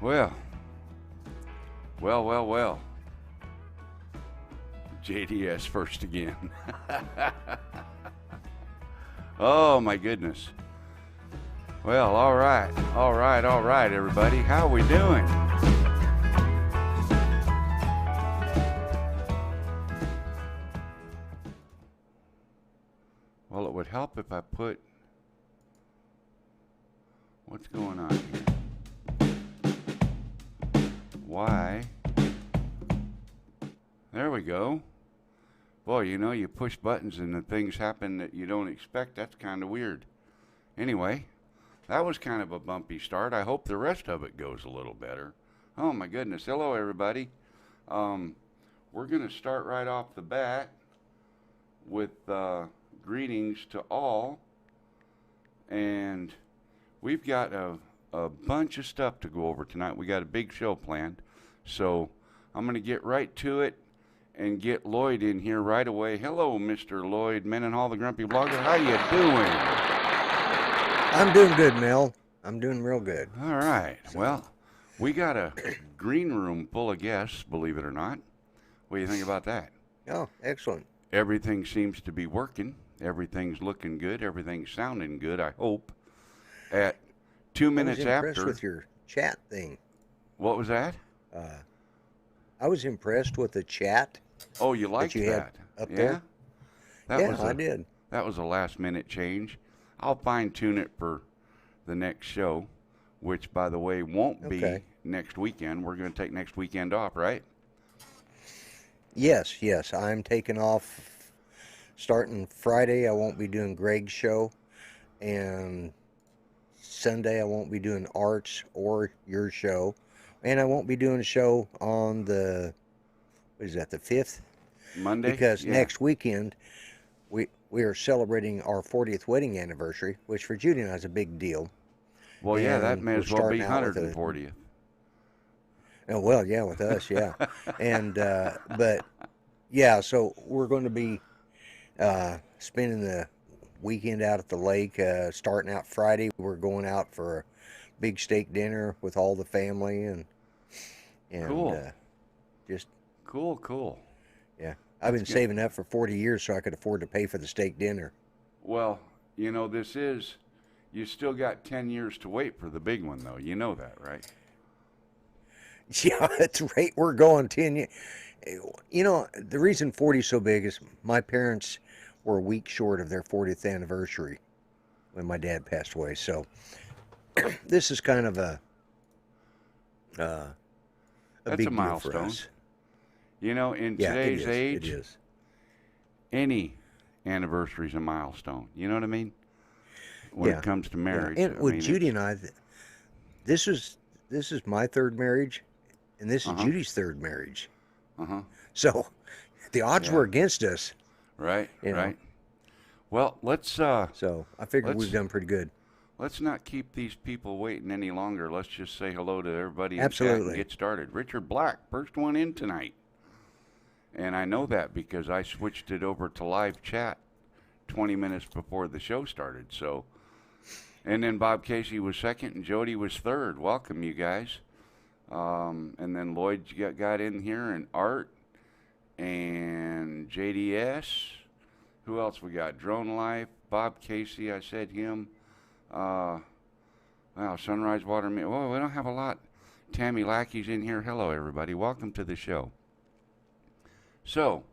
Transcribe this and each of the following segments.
Well. JDS first again. Oh, my goodness. Well, all right, everybody. How are we doing? Well, it would help if I put... What's going on here? Why? There we go. Boy, you know, you push buttons and the things happen that you don't expect. That's kind of weird. Anyway, that was kind of a bumpy start. I hope the rest of it goes a little better. Oh, my goodness. Hello, everybody. We're going to start right off the bat with greetings to all. And we've got a bunch of stuff to go over tonight. We got a big show planned. So I'm going to get right to it and get Lloyd in here right away. Hello, Mr. Lloyd Mendenhall, the Grumpy Blogger. How you doing? I'm doing good, Mel. I'm doing real good. All right. Well, we got a green room full of guests, believe it or not. What do you think about that? Oh, excellent. Everything seems to be working. Everything's looking good. Everything's sounding good, I hope. At 2 minutes after... I was impressed with your chat thing. What was that? I was impressed with the chat. Oh, you liked that? Up there? I did. That was a last-minute change. I'll fine-tune it for the next show, which, by the way, won't be next weekend. We're going to take next weekend off, right? Yes. I'm taking off starting Friday. I won't be doing Greg's show. And Sunday, I won't be doing Art's or your show. And I won't be doing a show on the, what is that, the 5th? Monday? Because next weekend, we are celebrating our 40th wedding anniversary, which for Judy and I is a big deal. Well, yeah, that may as well be 140th. Oh, well, yeah, with us, yeah. And, but, yeah, so we're going to be spending the weekend out at the lake, starting out Friday. We're going out for a big steak dinner with all the family and cool. Just cool. Yeah, I've been saving up for 40 years so I could afford to pay for the steak dinner. Well, you know, you still got 10 years to wait for the big one, though. You know that, right? Yeah, that's right. We're going 10 years. You know, the reason 40 is so big is my parents were a week short of their 40th anniversary when my dad passed away. So this is kind of a big milestone deal for us. You know, in today's age, it is. Any anniversary is a milestone. You know what I mean? When it comes to marriage. Yeah. And with Judy and I, this is my third marriage, and this is Judy's third marriage. So the odds were against us. Right. Well, let's... so I figured we've done pretty good. Let's not keep these people waiting any longer. Let's just say hello to everybody in Absolutely. chat and get started. Richard Black, first one in tonight. And I know that because I switched it over to live chat 20 minutes before the show started. So, and then Bob Casey was second and Jody was third. Welcome, you guys. And then Lloyd got in here, and Art and JDS. Who else we got? Drone Life, Bob Casey, I said him. Wow, Sunrise Water. Well, we don't have a lot. Tammy Lackey's in here. Hello, everybody. Welcome to the show. So,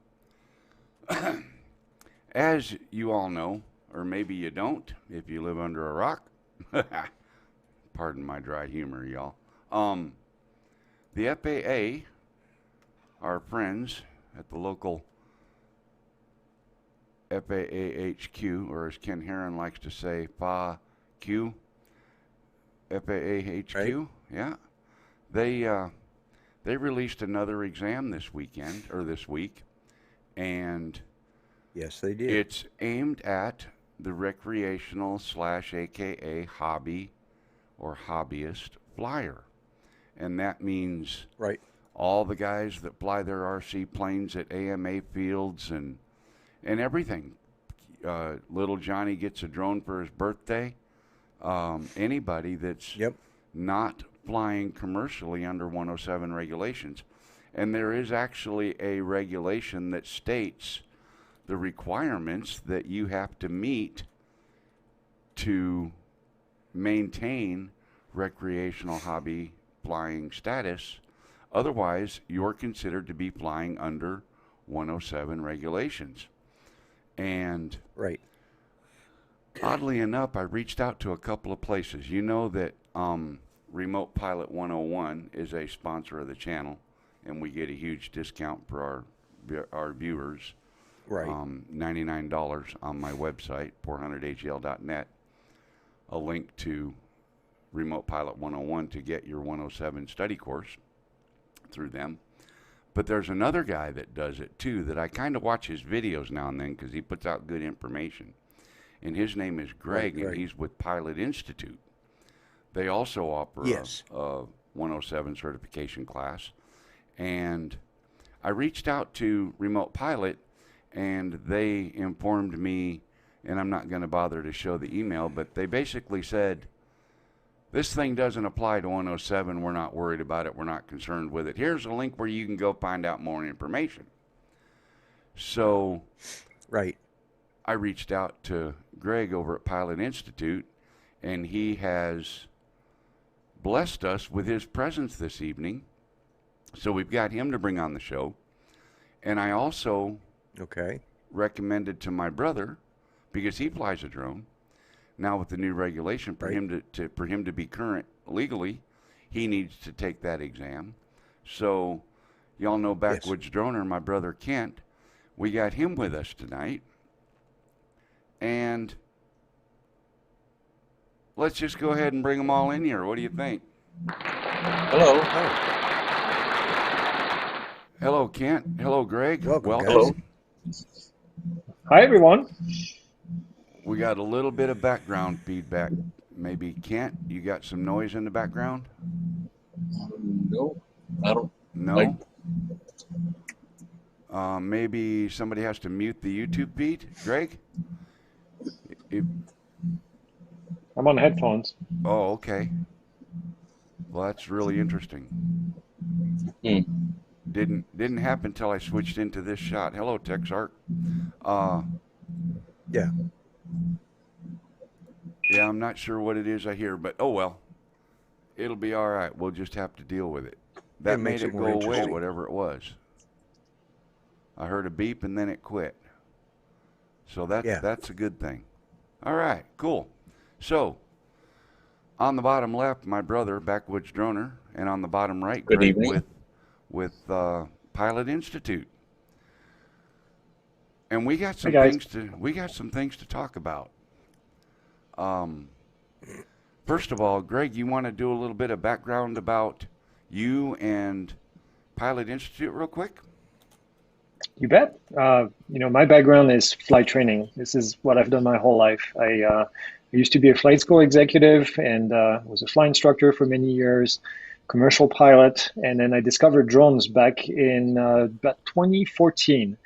as you all know, or maybe you don't, if you live under a rock. Pardon my dry humor, y'all. The FAA, our friends at the local FAA HQ, or as Ken Herron likes to say, FAQ, FAA HQ, right. Yeah. They released another exam this week, and yes, they did. It's aimed at the recreational / AKA hobby or hobbyist flyer, and that means all the guys that fly their RC planes at AMA fields and everything. Little Johnny gets a drone for his birthday. Anybody that's not flying commercially under 107 regulations. And there is actually a regulation that states the requirements that you have to meet to maintain recreational hobby flying status. Otherwise, you're considered to be flying under 107 regulations. And Right. oddly enough, I reached out to a couple of places. You know that Remote Pilot 101 is a sponsor of the channel, and we get a huge discount for our viewers. Right. $99 on my website, 400agl.net. A link to Remote Pilot 101 to get your 107 study course through them. But there's another guy that does it too that I kind of watch his videos now and then because he puts out good information. And his name is Greg, and he's with Pilot Institute. They also offer a 107 certification class. And I reached out to Remote Pilot, and they informed me, and I'm not going to bother to show the email, but they basically said, this thing doesn't apply to 107. We're not worried about it. We're not concerned with it. Here's a link where you can go find out more information. So Right. I reached out to Greg over at Pilot Institute, and he has blessed us with his presence this evening. So we've got him to bring on the show. And I also recommended to my brother, because he flies a drone, now with the new regulation, for him to be current legally, he needs to take that exam. So y'all know BackWoods droner, my brother Kent. We got him with us tonight. And let's just go ahead and bring them all in here. What do you think? Hello. Hello, Kent. Hello, Greg. Welcome. Hello. Hi, everyone. We got a little bit of background feedback. Maybe, Kent, you got some noise in the background? No, I don't. No? Maybe somebody has to mute the YouTube feed. Greg? I'm on headphones. Oh, okay. Well, that's really interesting. Didn't happen until I switched into this shot. Hello, Texark. Yeah. Yeah, I'm not sure what it is I hear, but oh well. It'll be all right. We'll just have to deal with it. That made it go away, whatever it was. I heard a beep and then it quit. So that's a good thing. All right, cool. So, on the bottom left, my brother, BackWoods droner, and on the bottom right, Good Greg evening. with Pilot Institute. And we got some things to talk about. First of all, Greg, you want to do a little bit of background about you and Pilot Institute real quick? You bet. My background is flight training. This is what I've done my whole life. I used to be a flight school executive and was a flight instructor for many years, commercial pilot, and then I discovered drones back in about 2014.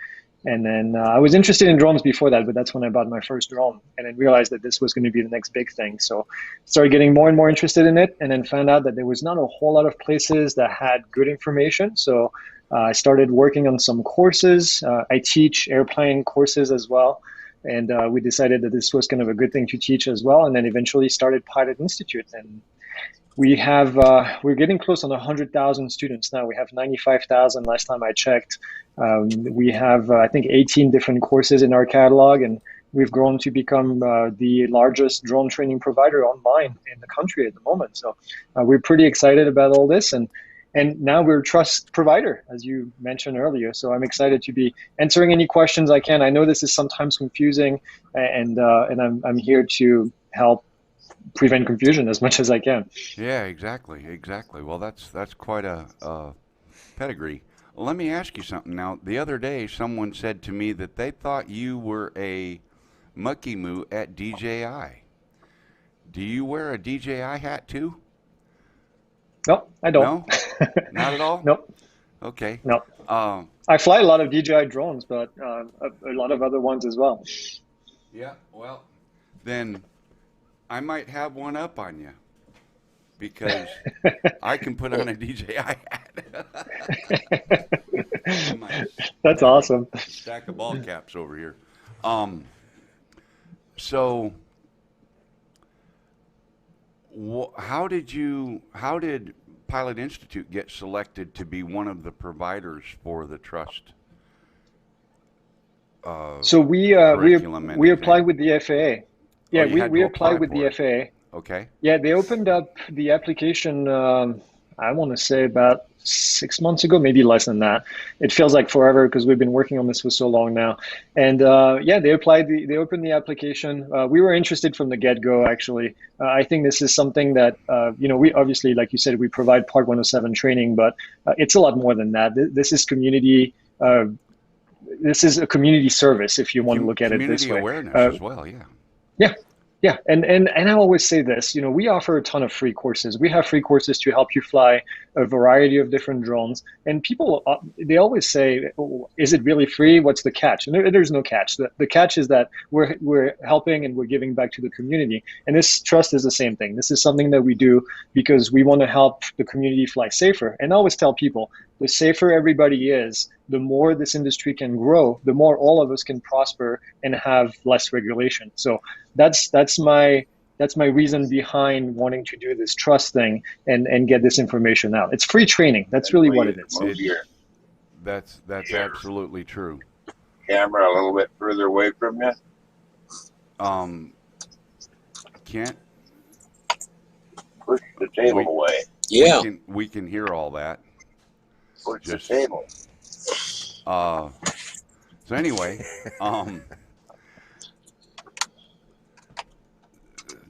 And then I was interested in drones before that, but that's when I bought my first drone and then realized that this was going to be the next big thing. So started getting more and more interested in it, and then found out that there was not a whole lot of places that had good information. So I started working on some courses. I teach airplane courses as well. And we decided that this was kind of a good thing to teach as well. And then eventually started Pilot Institute. And we're getting close on 100,000 students now. We have 95,000 last time I checked. We have, I think, 18 different courses in our catalog, and we've grown to become the largest drone training provider online in the country at the moment. So we're pretty excited about all this. And now we're a trust provider, as you mentioned earlier. So I'm excited to be answering any questions I can. I know this is sometimes confusing, and I'm here to help prevent confusion as much as I can. Yeah, exactly. Well, that's quite a pedigree. Well, let me ask you something now. The other day, someone said to me that they thought you were a mucky moo at DJI. Do you wear a DJI hat too? No, I don't. No? Not at all? Nope. Okay. No. I fly a lot of DJI drones, but a lot of other ones as well. Yeah, well, then I might have one up on you. because I can put on a DJI hat. And my That's awesome. stack of ball caps over here. So, how did Pilot Institute get selected to be one of the providers for the T.R.U.S.T? So we curriculum and we exam? applied with the FAA. Yeah, you had we to applied apply with for the it. FAA. Okay. Yeah, they opened up the application, I want to say about 6 months ago, maybe less than that. It feels like forever because we've been working on this for so long now. And yeah, they opened the application. We were interested from the get-go, actually. I think this is something that, we obviously, like you said, we provide Part 107 training, but it's a lot more than that. This is community. This is a community service, if you want to look at it this Community way. awareness as well, yeah. Yeah, yeah, and I always say this, we offer a ton of free courses. We have free courses to help you fly a variety of different drones. And people, they always say, oh, is it really free? What's the catch? And there's no catch. The catch is that we're helping and we're giving back to the community. And this T.R.U.S.T is the same thing. This is something that we do because we want to help the community fly safer. And I always tell people, the safer everybody is, the more this industry can grow, the more all of us can prosper and have less regulation. So that's my reason behind wanting to do this T.R.U.S.T thing and get this information out. It's free training. That's really what it is. That's absolutely true. Camera a little bit further away from you. Can't push the table away. Yeah. We can hear all that. Push the table. So anyway,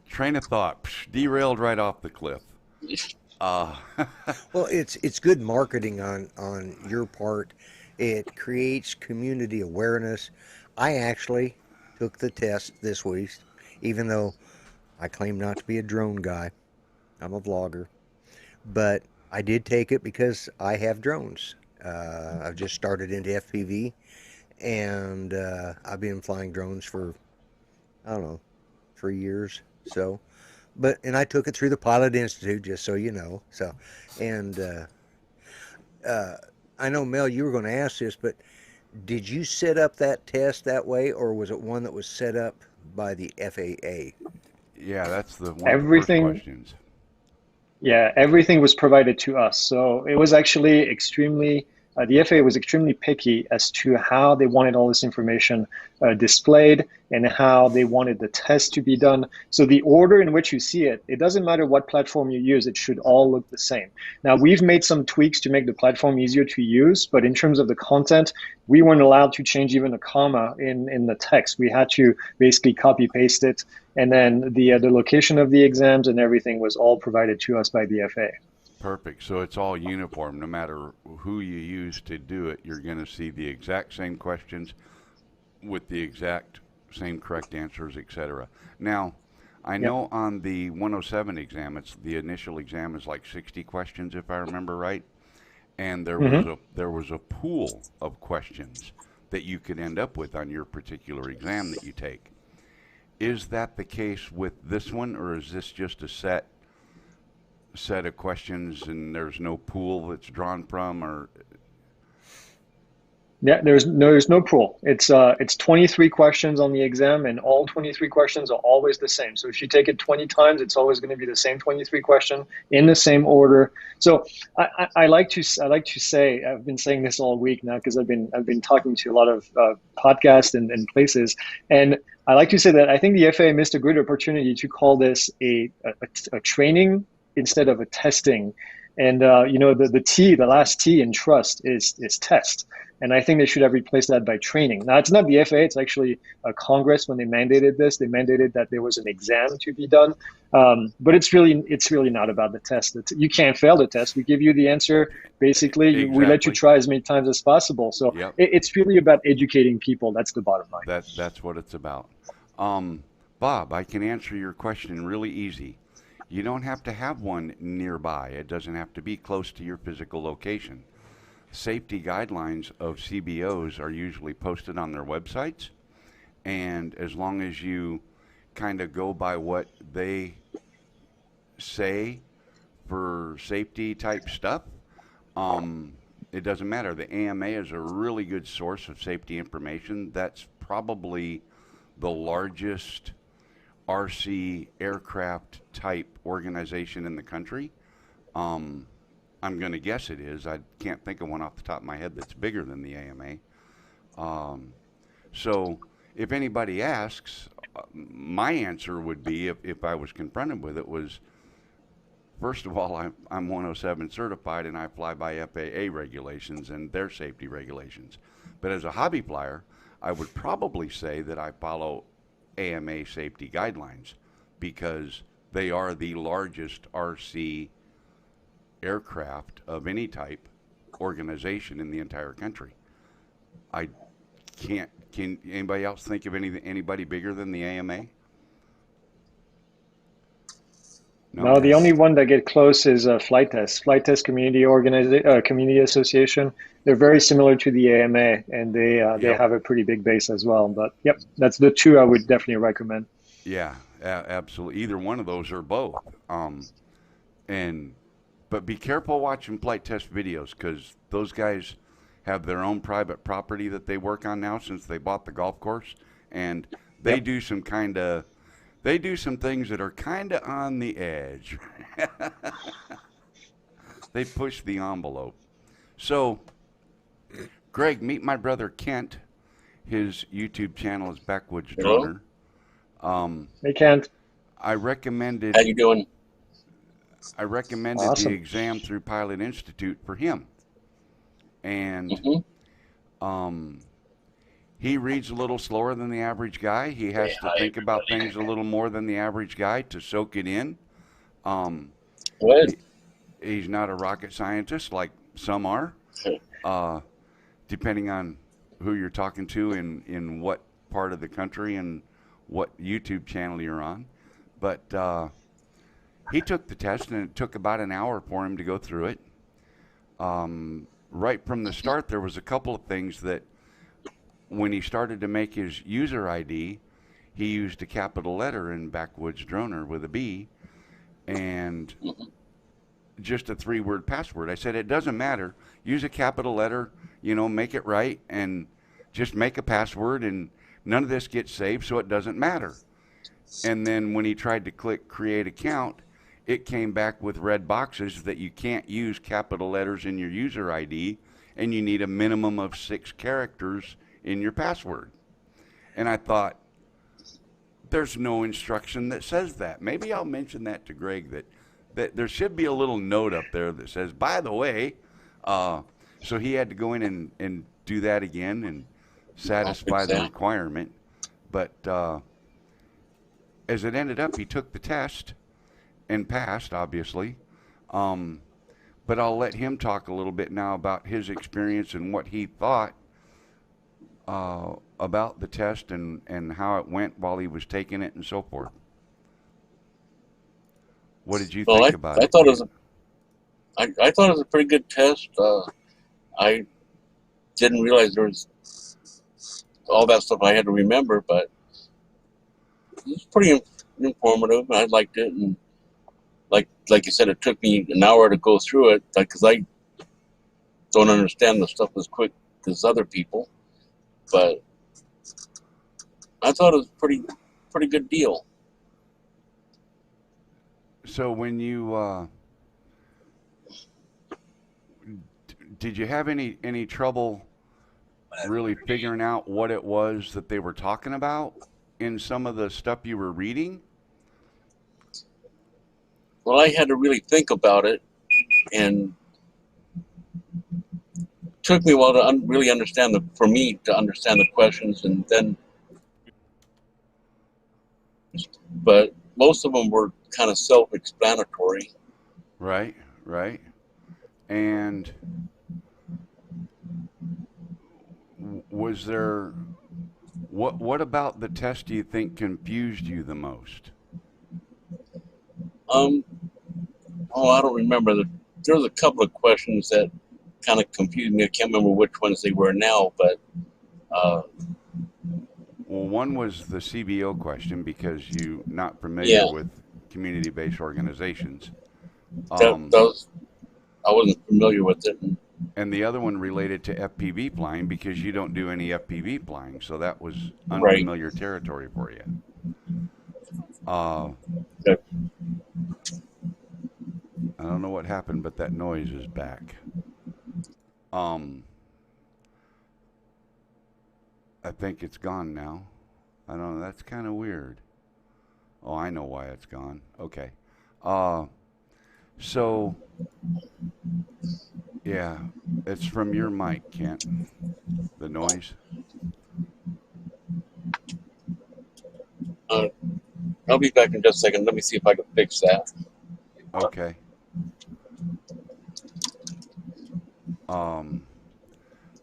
train of thought derailed right off the cliff. Well, it's good marketing on your part. It creates community awareness. I actually took the test this week, even though I claim not to be a drone guy. I'm a vlogger, but I did take it because I have drones. I've just started into FPV, and I've been flying drones for, I don't know, 3 years. So, and I took it through the Pilot Institute, just so you know. So, and I know, Mel, you were going to ask this, but did you set up that test that way, or was it one that was set up by the FAA? Yeah, that's one of the first questions. Yeah, everything was provided to us. So it was actually the FAA was extremely picky as to how they wanted all this information displayed and how they wanted the test to be done. So the order in which you see it, it doesn't matter what platform you use, it should all look the same. Now, we've made some tweaks to make the platform easier to use, but in terms of the content, we weren't allowed to change even a comma in the text. We had to basically copy paste it. And then the location of the exams and everything was all provided to us by the FAA. Perfect. So it's all uniform. No matter who you use to do it, you're going to see the exact same questions with the exact same correct answers, etc. Now, I know on the 107 exam, the initial exam is like 60 questions, if I remember right. And there was a pool of questions that you could end up with on your particular exam that you take. Is that the case with this one, or is this just a set of questions and there's no pool that's drawn from? Or yeah, there's no pool. It's 23 questions on the exam, and all 23 questions are always the same. So if you take it 20 times, it's always going to be the same 23 question in the same order. So I like to say, I've been saying this all week now because I've been talking to a lot of podcasts and places, and I like to say that I think the FAA missed a great opportunity to call this a training instead of a testing. And the last T in T.R.U.S.T is test. And I think they should have replaced that by training. Now, it's not the FAA, it's actually Congress. When they mandated this, they mandated that there was an exam to be done. But it's really not about the test. You can't fail the test. We give you the answer. Basically, Exactly. We let you try as many times as possible. So it's really about educating people. That's the bottom line. That's what it's about. Bob, I can answer your question really easy. You don't have to have one nearby. It doesn't have to be close to your physical location. Safety guidelines of CBOs are usually posted on their websites, and as long as you kind of go by what they say for safety type stuff, it doesn't matter. The AMA is a really good source of safety information. That's probably the largest RC aircraft type organization in the country. I'm going to guess it is. I can't think of one off the top of my head that's bigger than the AMA. So if anybody asks, my answer would be, if I was confronted with it, was, first of all, I'm 107 certified and I fly by FAA regulations and their safety regulations. But as a hobby flyer, I would probably say that I follow AMA safety guidelines because they are the largest RC aircraft of any type organization in the entire country. I can't. Can anybody else think of anybody bigger than the AMA? No, the only one that get close is Flight Test. Flight Test Community Association. They're very similar to the AMA, and they have a pretty big base as well. But yep, that's the two I would definitely recommend. Yeah, absolutely. Either one of those or both. But be careful watching flight test videos because those guys have their own private property that they work on now since they bought the golf course, and they do some things that are kind of on the edge. They push the envelope. So, Greg, meet my brother Kent. His YouTube channel is BackWoods Droner. Hey, Kent. I recommended. How you doing? I recommended the exam through Pilot Institute for him, and he reads a little slower than the average guy. He has to think about things a little more than the average guy to soak it in. He's not a rocket scientist like some are, depending on who you're talking to in what part of the country and what YouTube channel you're on. But he took the test, and it took about an hour for him to go through it. Right from the start, there was a couple of things that when he started to make his user ID, he used a capital letter in BackWoods Droner with a B and just a 3-word password. I said, it doesn't matter. Use a capital letter, make it right, and just make a password, and none of this gets saved, so it doesn't matter. And then when he tried to click create account, it came back with red boxes that you can't use capital letters in your user ID, and you need a minimum of 6 characters in your password. And I thought, there's no instruction that says that. Maybe I'll mention that to Greg, that there should be a little note up there that says, by the way, so he had to go in and do that again and satisfy the requirement. But as it ended up, he took the test and passed, obviously. But I'll let him talk a little bit now about his experience and what he thought about the test and how it went while he was taking it and so forth. What did you think about it? I thought it was a pretty good test. I didn't realize there was all that stuff I had to remember, but it was pretty informative. I liked it, and like you said, it took me an hour to go through it, because I don't understand the stuff as quick as other people. But I thought it was pretty good deal. So when you did you have any trouble really figuring out what it was that they were talking about in some of the stuff you were reading? Well, I had to really think about it, and it took me a while to really understand for me to understand the questions, and then, but most of them were kind of self-explanatory. Right. And was there, what about the test do you think confused you the most? I don't remember. There was a couple of questions that kind of confused me. I can't remember which ones they were now, but well, one was the CBO question because you're not familiar with community-based organizations. I wasn't familiar with it. And the other one related to FPV flying because you don't do any FPV flying, so that was Right. unfamiliar territory for you. Okay. I don't know what happened, but that noise is back. I think it's gone now. I don't know. That's kind of weird. Oh, I know why it's gone. Okay. So, yeah, it's from your mic, Kent. The noise. I'll be back in just a second. Let me see if I can fix that. Okay.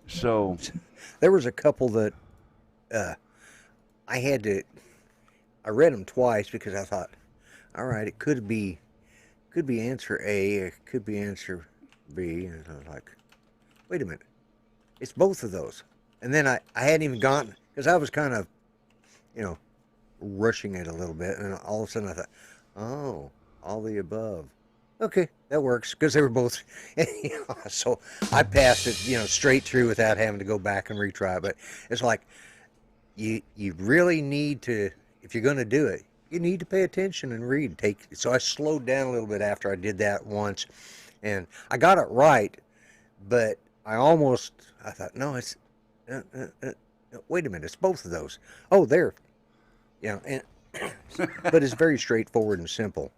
So there was a couple that I read them twice because I thought, all right, it could be answer A, it could be answer B, and I was like, wait a minute, it's both of those. And then I hadn't even gotten, because I was kind of, rushing it a little bit, and all of a sudden I thought, oh, all the above. Okay, that works, because they were both, so I passed it, straight through without having to go back and retry. But it's like, you really need to, if you're going to do it, you need to pay attention and read. So I slowed down a little bit after I did that once, and I got it right, but I thought, no, it's, wait a minute, it's both of those. Oh, there. But it's very straightforward and simple.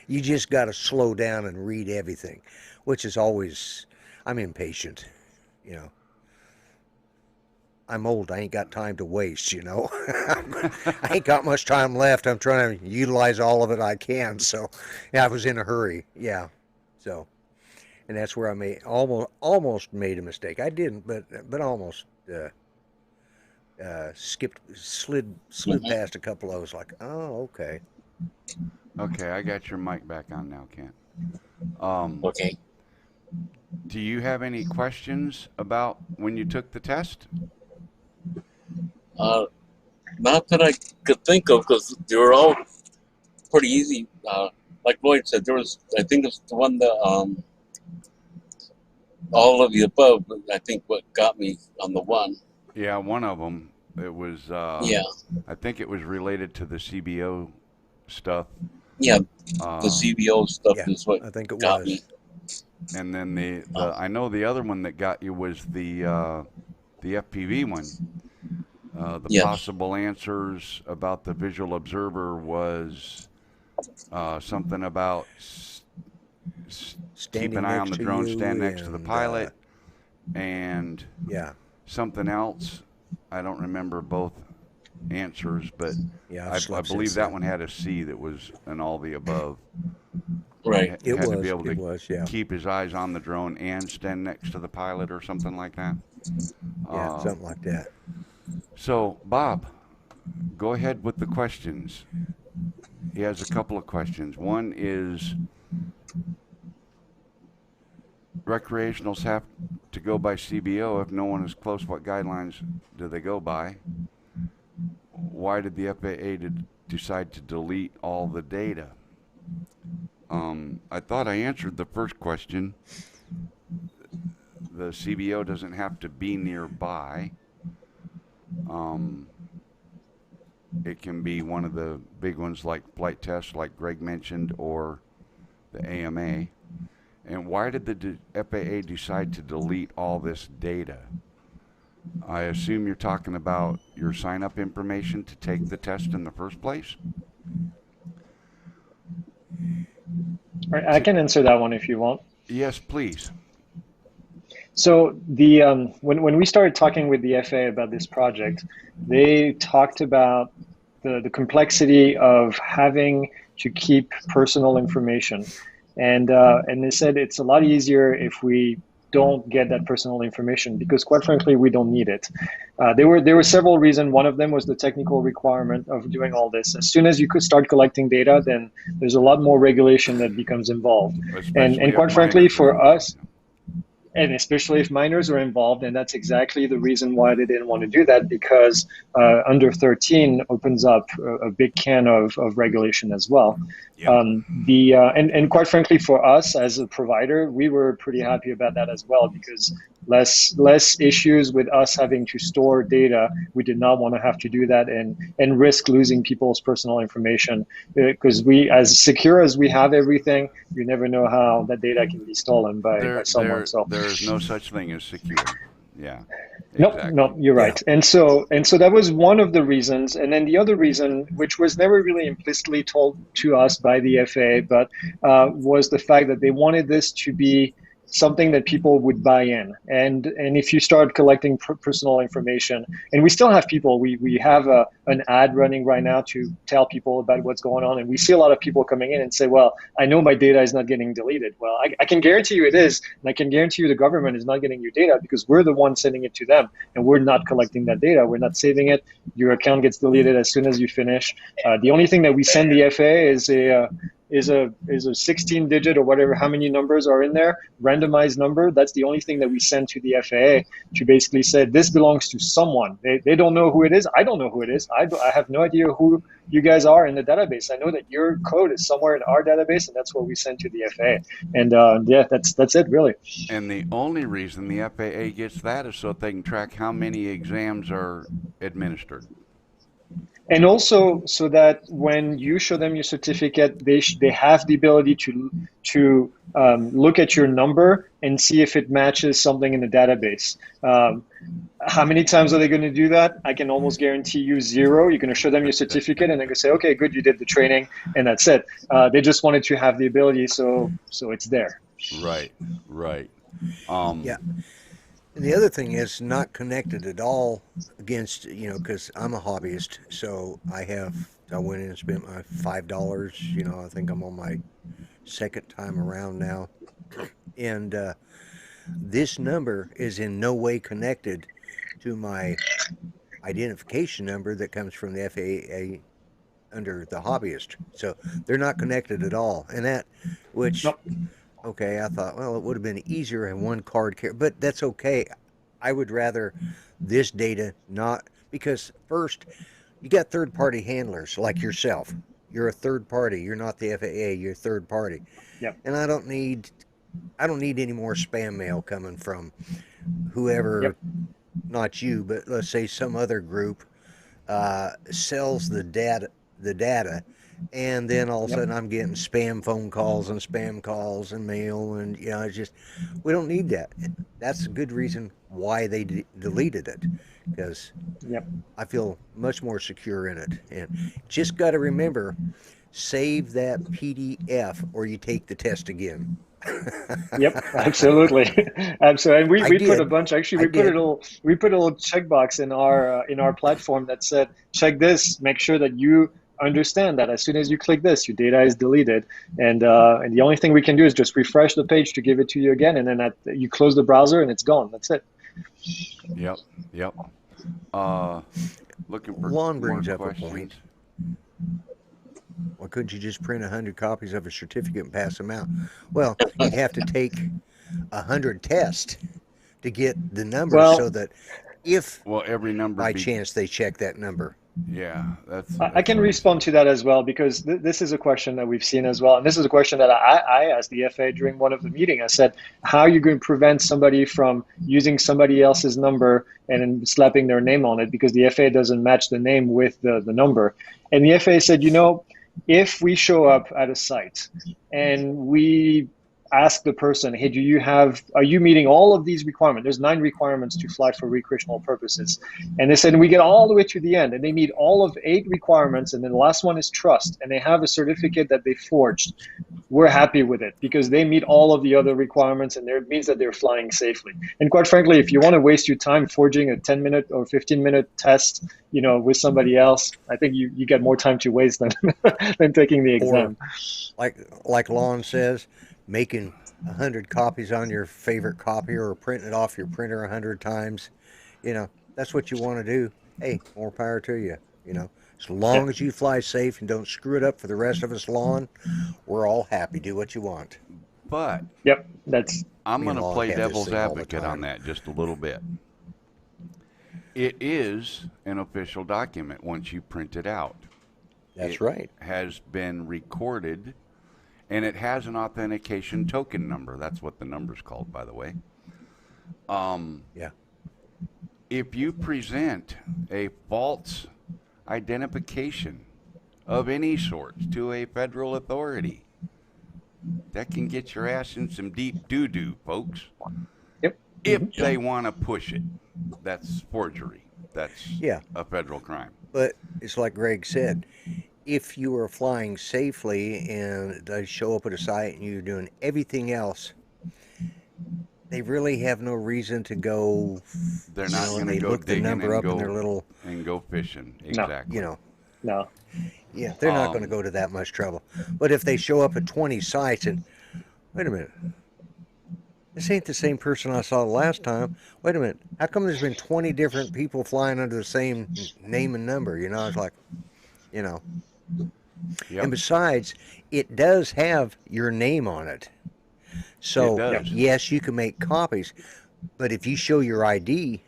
You just got to slow down and read everything, which is always, I'm impatient, I'm old. I ain't got time to waste, I ain't got much time left. I'm trying to utilize all of it I can. So, yeah, I was in a hurry. Yeah. So, and that's where I almost made a mistake. I didn't, but almost slid past a couple of those. Like, oh, okay. Okay, I got your mic back on now, Kent. Okay. Do you have any questions about when you took the test? Not that I could think of, because they were all pretty easy. Like Lloyd said, I think it's the one that all of the above, I think what got me on the one. Yeah, one of them. It was. Yeah. I think it was related to the CBO stuff. Yeah, the CBO stuff is what I think it got was. me. And then I know the other one that got you was the FPV one. The possible answers about the visual observer was something about keep an eye on the drone, stand next to the pilot, and something else. I don't remember both answers, but I believe that one had a C that was an all the above. Right. It had to be able to keep his eyes on the drone and stand next to the pilot or something like that. Yeah, something like that. So, Bob, go ahead with the questions. He has a couple of questions. One is, recreationals have to go by CBO. If no one is close, what guidelines do they go by? Why did the FAA decide to delete all the data? I thought I answered the first question. The CBO doesn't have to be nearby. It can be one of the big ones like flight tests, like Greg mentioned, or the AMA. And why did the FAA decide to delete all this data? I assume you're talking about your sign-up information to take the test in the first place? All right, I can answer that one if you want. Yes, please. So the when we started talking with the FAA about this project, they talked about the complexity of having to keep personal information, and they said it's a lot easier if we don't get that personal information, because quite frankly we don't need it. There were several reasons. One of them was the technical requirement of doing all this. As soon as you could start collecting data, then there's a lot more regulation that becomes involved. And quite frankly, for us, and especially if minors are involved, and that's exactly the reason why they didn't want to do that, because under 13 opens up a big can of regulation as well. Yeah. And quite frankly, for us as a provider, we were pretty happy about that as well, because less issues with us having to store data. We did not want to have to do that and risk losing people's personal information, because we, as secure as we have everything, you never know how that data can be stolen by someone. So there is no such thing as secure. Yeah. Nope, Exactly. no, you're right. Yeah. And so that was one of the reasons. And then the other reason, which was never really implicitly told to us by the FAA, but was the fact that they wanted this to be something that people would buy in. And if you start collecting personal information, and we still have people, we have an ad running right now to tell people about what's going on. And we see a lot of people coming in and say, well, I know my data is not getting deleted. Well, I can guarantee you it is. And I can guarantee you the government is not getting your data, because we're the ones sending it to them. And we're not collecting that data. We're not saving it. Your account gets deleted as soon as you finish. The only thing that we send the FAA is a 16 digit or whatever, how many numbers are in there, randomized number. That's the only thing that we send to the FAA to basically say this belongs to someone. They don't know who it is. I don't know who it is. I have no idea who you guys are in the database. I know that your code is somewhere in our database, and that's what we send to the FAA. And yeah, that's it really. And the only reason the FAA gets that is so that they can track how many exams are administered. And also so that when you show them your certificate, they have the ability to look at your number and see if it matches something in the database. How many times are they going to do that? I can almost guarantee you 0. You're going to show them your certificate, and they're going to say, okay, good, you did the training, and that's it. They just wanted to have the ability, so it's there. Right. Yeah. And the other thing is not connected at all against, because I'm a hobbyist, so I went in and spent my $5, I think I'm on my second time around now. And this number is in no way connected to my identification number that comes from the FAA under the hobbyist. So they're not connected at all. And that, which... Nope. Okay, I thought, well, it would have been easier in one card carrier, but that's okay. I would rather this data not, because first, you got third-party handlers like yourself. You're a third party. You're not the FAA. You're a third party. Yep. And I don't need any more spam mail coming from whoever, yep. Not you, but let's say some other group sells the data. And then all of a sudden I'm getting spam phone calls and spam calls and mail, and it's just, we don't need that. That's a good reason why they deleted it, because I feel much more secure in it. And just got to remember, save that PDF or you take the test again. Yep, absolutely. Absolutely. And we put a bunch, actually, we put a little checkbox in our platform that said, check this, make sure that you understand that as soon as you click this, your data is deleted, and the only thing we can do is just refresh the page to give it to you again, and then you close the browser and it's gone. That's it. Yep. Looking for Lon brings more up questions. a point. Why couldn't you just print 100 copies of a certificate and pass them out? Well, you'd have to take 100 tests to get the number, so that if every number by chance they check that number. Yeah, that's I can respond to that as well, because this is a question that we've seen as well. And this is a question that I asked the FAA during one of the meetings. I said, how are you going to prevent somebody from using somebody else's number and then slapping their name on it, because the FAA doesn't match the name with the number? And the FAA said, if we show up at a site and we ask the person, hey, are you meeting all of these requirements? There's 9 requirements to fly for recreational purposes. And they said, we get all the way to the end and they meet all of 8 requirements. And then the last one is trust. And they have a certificate that they forged. We're happy with it because they meet all of the other requirements, and it means that they're flying safely. And quite frankly, if you want to waste your time forging a 10-minute or 15-minute test, with somebody else, I think you get more time to waste than taking the exam. Or, like Lon says, making 100 copies on your favorite copier or printing it off your printer 100 times, that's what you want to do. Hey, more power to you. As long as you fly safe and don't screw it up for the rest of us, Lon, we're all happy. Do what you want. But Yep, that's I'm Me going and to Law play have this devil's thing all the advocate on time. that just a little bit. It is an official document once you print it out. That's It right. has been recorded, and it has an authentication token number. That's what the number's called, by the way. Yeah. If you present a false identification of any sort to a federal authority, that can get your ass in some deep doo-doo, folks. yep. If they want to push it, that's forgery. That's Yeah. a federal crime. But it's like Greg said, if you are flying safely and they show up at a site and you're doing everything else, they really have no reason to go. They're You not know, going to they go look the digging number and up in their go little, fishing. No. Exactly. you know, No. yeah, they're not going to go to that much trouble. But if they show up at 20 sites and, wait a minute, this ain't the same person I saw the last time. Wait a minute, how come there's been 20 different people flying under the same name and number? You know, it's like, you know. Yep. And besides, it does have your name on it. So, It does. yes, you can make copies, but if you show your ID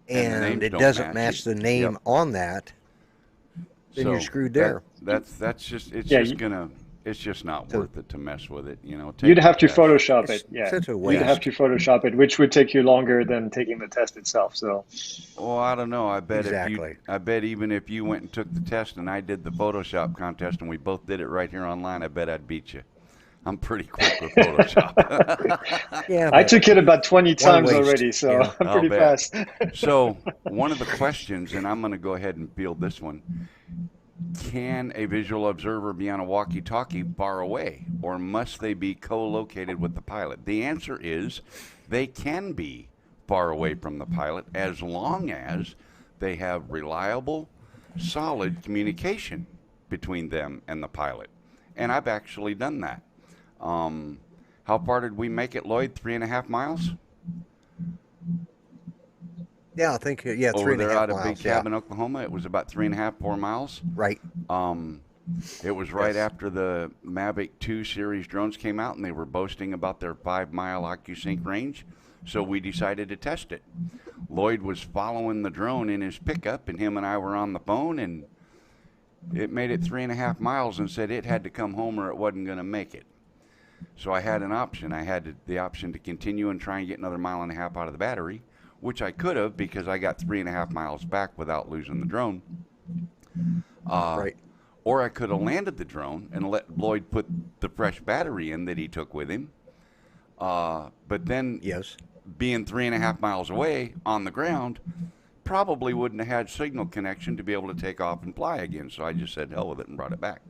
And the and names it don't doesn't match match it. the name Yep. on that, then you're screwed there. That's just Yeah, it's just not So- worth it to mess with it. You know, You'd take have the to test. Photoshop It's it. Yeah. such a You'd waste. have to Photoshop it, which would take you longer than taking the test itself. So, Well, I don't know. I bet Exactly. I bet even if you went and took the test and I did the Photoshop contest and we both did it right here online, I bet I'd beat you. I'm pretty quick with Photoshop. Yeah, I but took it about 20 times waste, already, so you know. I'm I'll pretty bet. fast. So one of the questions, and I'm going to go ahead and field this one. Can a visual observer be on a walkie-talkie far away, or must they be co-located with the pilot? The answer is they can be far away from the pilot as long as they have reliable, solid communication between them and the pilot. And I've actually done that. How far did we make it, Lloyd? 3.5 miles? yeah, I think, Over there 3.5 out of miles. Big Cabin, Oklahoma. It was about 3.5, 4 miles. Right. It was right Yes. after the Mavic 2 series drones came out, and they were boasting about their 5-mile OcuSync range. So we decided to test it. Lloyd was following the drone in his pickup, and him and I were on the phone, and it made it 3.5 miles and said it had to come home or it wasn't going to make it. So I had an option. I had the option to continue and try and get another 1.5 miles out of the battery, which I could have because I got 3.5 miles back without losing the drone. Right. Or I could have landed the drone and let Lloyd put the fresh battery in that he took with him. But then, Yes. being 3.5 miles away on the ground, probably wouldn't have had signal connection to be able to take off and fly again. So I just said hell with it and brought it back.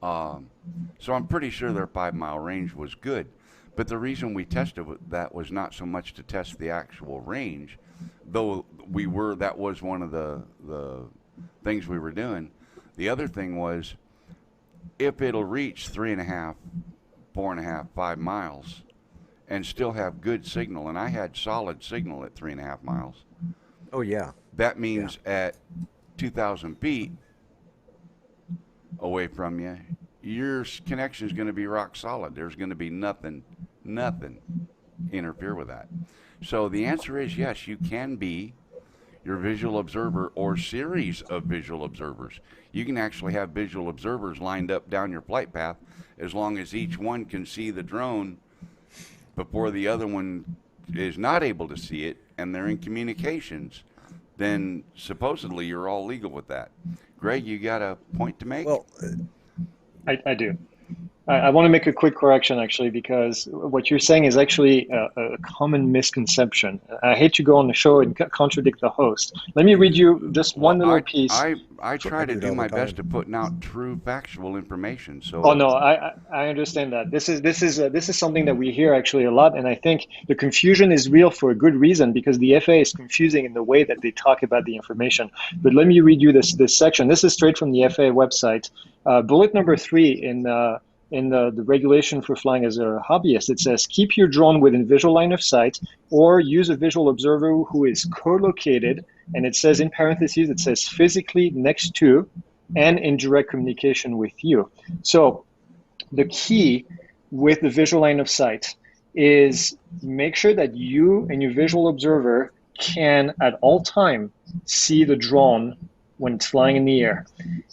So I'm pretty sure their 5-mile range was good. But the reason we tested that was not so much to test the actual range, though that was one of the things we were doing. The other thing was, if it'll reach 3.5, 4.5, 5 miles and still have good signal, and I had solid signal at 3.5 miles, Oh, yeah. that means at 2,000 feet away from you, your connection is going to be rock solid. There's going to be nothing interfere with that. So the answer is yes, you can be your visual observer or series of visual observers. You can actually have visual observers lined up down your flight path as long as each one can see the drone before the other one is not able to see it and they're in communications. Then supposedly you're all legal with that. Greg, you got a point to make? Well, I do. I want to make a quick correction, actually, because what you're saying is actually a common misconception. I hate to go on the show and contradict the host. Let me read you just one little piece. I try to do it do all my the best to time. putting out true factual information. So Oh no, I understand that. This is something that we hear actually a lot, and I think the confusion is real for a good reason because the FAA is confusing in the way that they talk about the information. But let me read you this section. This is straight from the FAA website. Bullet number 3 in the regulation for flying as a hobbyist. It says keep your drone within visual line of sight, or use a visual observer who is co-located. And it says in parentheses, it says physically next to and in direct communication with you. So the key with the visual line of sight is make sure that you and your visual observer can at all time see the drone when it's flying in the air.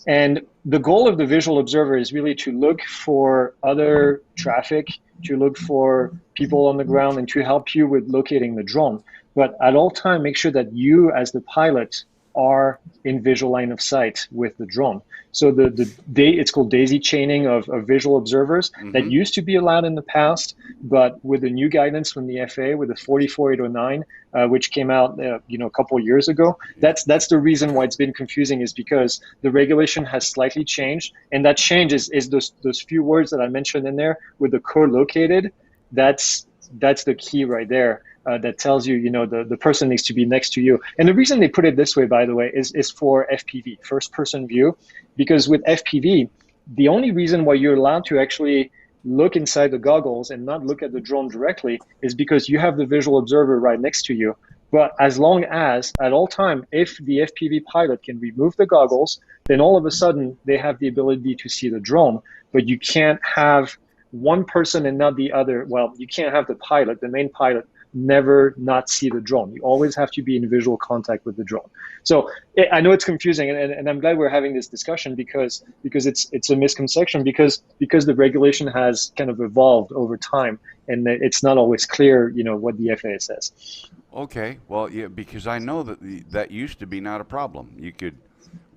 And the goal of the visual observer is really to look for other traffic, to look for people on the ground, and to help you with locating the drone. But at all time, make sure that you as the pilot are in visual line of sight with the drone. So it's called daisy chaining of visual observers that used to be allowed in the past, but with the new guidance from the FAA with the 44809, which came out a couple of years ago, that's the reason why it's been confusing, is because the regulation has slightly changed, and that change is those few words that I mentioned in there with the co-located. That's the key right there. That tells you, the person needs to be next to you. And the reason they put it this way, by the way, is for FPV, first person view, because with FPV, the only reason why you're allowed to actually look inside the goggles and not look at the drone directly is because you have the visual observer right next to you. But as long as, at all time, if the FPV pilot can remove the goggles, then all of a sudden they have the ability to see the drone. But you can't have one person and not the other. Well, you can't have the pilot, the main pilot, never not see the drone. You always have to be in visual contact with the drone. So I know it's confusing, and I'm glad we're having this discussion because it's a misconception because the regulation has kind of evolved over time, and it's not always clear, what the FAA says. Okay, well, yeah, because I know that that used to be not a problem. You could,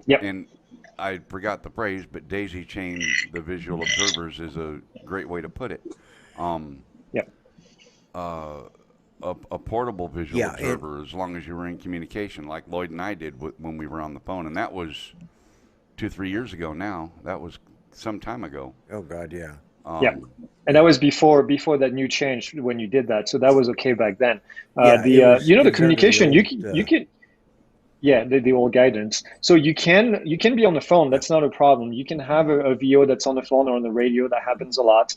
yep. And I forgot the phrase, but daisy chain the visual observers is a great way to put it. Yep. A portable visual observer, as long as you were in communication, like Lloyd and I did when we were on the phone, and that was 2-3 years ago now. That was some time ago. Oh God, yeah. Yeah, and that was before that new change when you did that, so that was okay back then. The communication, you can. Yeah, the old guidance. So you can be on the phone. That's not a problem. You can have a VO that's on the phone or on the radio. That happens a lot.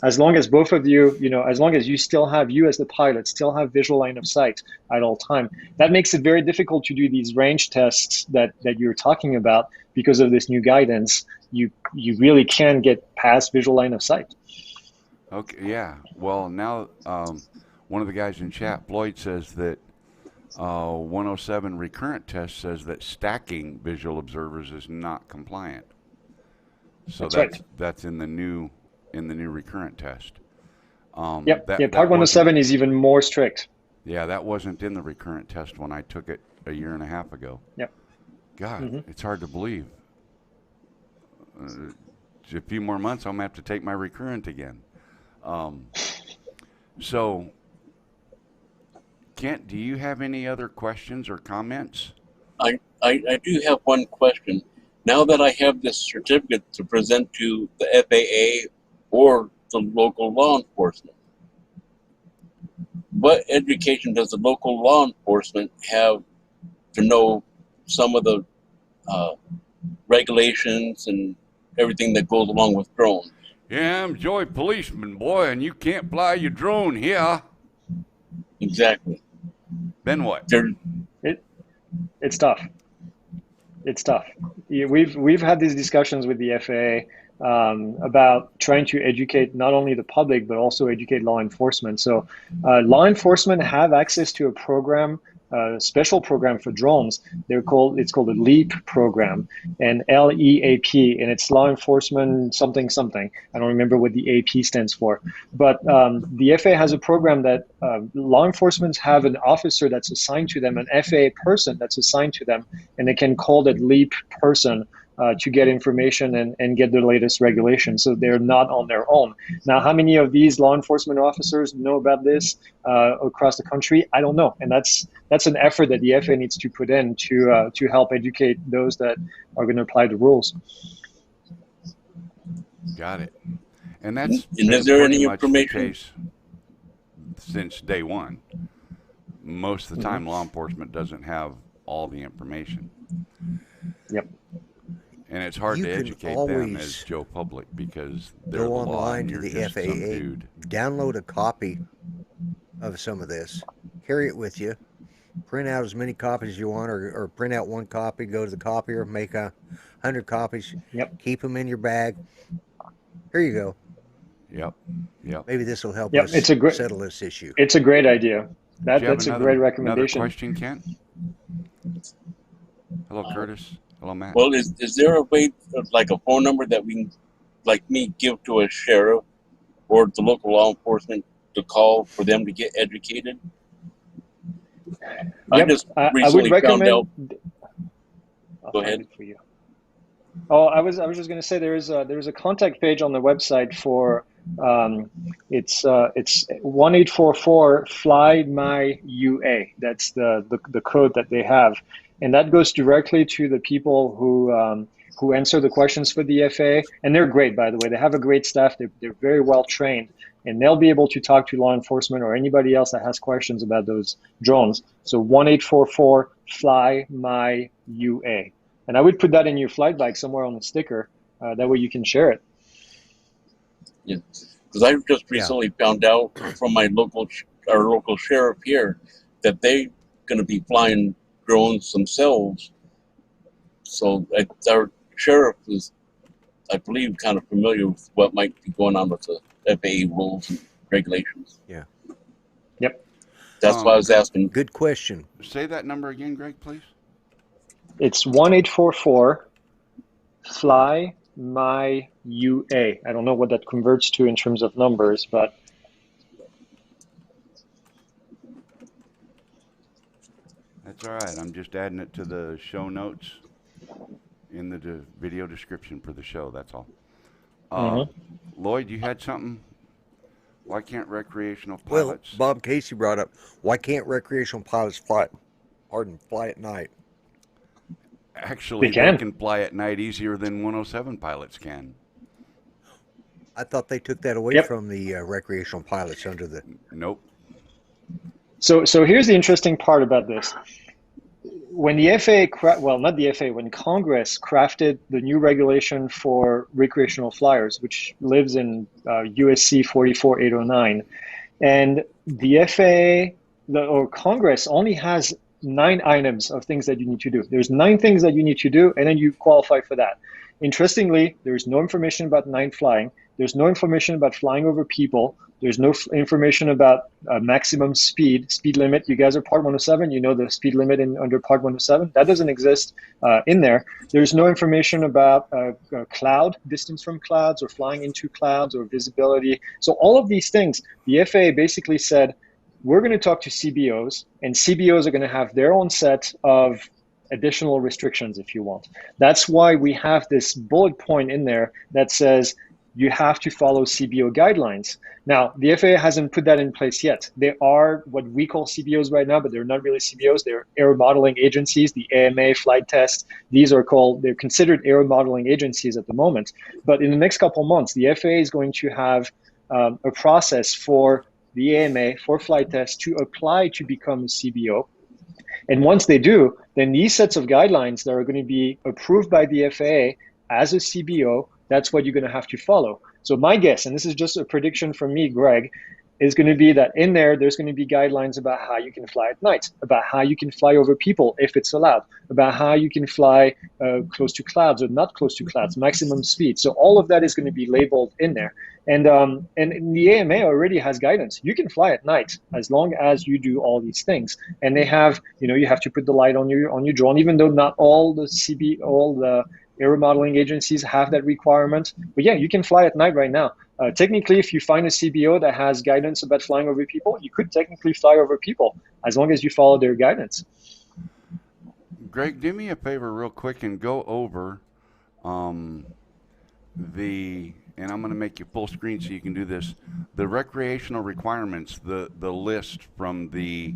As long as both of you, as long as you still have, you as the pilot, still have visual line of sight at all time. That makes it very difficult to do these range tests that you're talking about because of this new guidance. You really can get past visual line of sight. Okay, yeah. Well, now one of the guys in chat, Lloyd, says that 107 recurrent test says that stacking visual observers is not compliant. So that's in the new recurrent test. Part 107 is even more strict. Yeah, that wasn't in the recurrent test when I took it a year and a half ago. Yep. God, it's hard to believe. A few more months, I'm gonna have to take my recurrent again. So. Kent, do you have any other questions or comments? I do have one question. Now that I have this certificate to present to the FAA or the local law enforcement, what education does the local law enforcement have to know some of the regulations and everything that goes along with drones? Yeah, I'm Joey Policeman, boy, and you can't fly your drone here. Exactly. Then what? It's tough. It's tough. Yeah, we've had these discussions with the FAA about trying to educate not only the public but also educate law enforcement. So law enforcement have access to a program, a special program for drones. It's called a LEAP program, and LEAP, and it's law enforcement something. I don't remember what the AP stands for, but the FAA has a program that law enforcement have an officer that's assigned to them, an FAA person that's assigned to them, and they can call that LEAP person to get information and get the latest regulations. So they're not on their own. Now, how many of these law enforcement officers know about this across the country? I don't know. And that's an effort that the FAA needs to put in to help educate those that are going to apply the rules. Got it. And that's is there any information? The case since day one. Most of the time, law enforcement doesn't have all the information. Yep. And it's hard to educate them as Joe Public because they're go the law online and to you're the just some FAA, dude. download a copy of some of this, carry it with you, print out as many copies as you want, or print out one copy, go to the copier, make 100 copies, Yep. Keep them in your bag. Here you go. Yep. Yep. Maybe this will help Yep, us it's a great, settle this issue. it's a great idea. Do you have That's a great another recommendation. question, Kent? Hello, Curtis. Hello, Matt. Well, is there a way, like a phone number that we can, like me, give to a sheriff or the local law enforcement to call for them to get educated? I Yep, just I would recently found out. recommend. I'll Go find ahead. it for you. Oh, I was just going to say there is a contact page on the website for it's 1844 Fly My UA. That's the code that they have, and that goes directly to the people who answer the questions for the FAA, and they're great, by the way. They have a great staff. They're very well trained, and they'll be able to talk to law enforcement or anybody else that has questions about those drones. So 1844 Fly My UA. And I would put that in your flight bag somewhere on the sticker. That way you can share it. Yeah, because I just recently found out from my our local sheriff here that they're going to be flying drones themselves. So our sheriff is, I believe, kind of familiar with what might be going on with the FAA rules and regulations. Yeah. Yep. That's why I was asking. Good question. Say that number again, Greg, please. It's 1844 Fly My UA. I don't know what that converts to in terms of numbers, but That's all right. I'm just adding it to the show notes in the video description for the show. That's all. Lloyd, you had something? Why can't recreational pilots? Well, Bob Casey brought up, why can't recreational pilots fly at night? Actually, they can fly at night easier than 107 pilots can. I thought they took that away from the recreational pilots under the... Nope. So here's the interesting part about this. When the FAA, well, not the FAA, when Congress crafted the new regulation for recreational flyers, which lives in USC 44809, and the FAA or Congress only has 9 items of things that you need to do. There's 9 things that you need to do, and then you qualify for that. Interestingly, there's no information about night flying. There's no information about flying over people. There's no information about maximum speed limit. You guys are Part 107. You know the speed limit under Part 107. That doesn't exist in there. There's no information about cloud, distance from clouds, or flying into clouds, or visibility. So all of these things, the FAA basically said, we're going to talk to CBOs, and CBOs are going to have their own set of additional restrictions, if you want. That's why we have this bullet point in there that says you have to follow CBO guidelines. Now, the FAA hasn't put that in place yet. They are what we call CBOs right now, but they're not really CBOs. They're air modeling agencies, the AMA, Flight Test. They're considered air modeling agencies at the moment. But in the next couple months, the FAA is going to have a process for the AMA, for Flight Test, to apply to become a CBO. And once they do, then these sets of guidelines that are going to be approved by the FAA as a CBO, that's what you're going to have to follow. So my guess, and this is just a prediction from me, Greg, is going to be that in there's going to be guidelines about how you can fly at night, about how you can fly over people if it's allowed, about how you can fly close to clouds or not close to clouds, maximum speed. So all of that is going to be labeled in there. And the AMA already has guidance. You can fly at night as long as you do all these things. And they have, you have to put the light on your drone, even though not all the aero modeling agencies have that requirement. But yeah, you can fly at night right now. Technically, if you find a CBO that has guidance about flying over people, you could technically fly over people as long as you follow their guidance. Greg, do me a favor real quick and go over and I'm going to make you full screen so you can do this, the recreational requirements, the list from the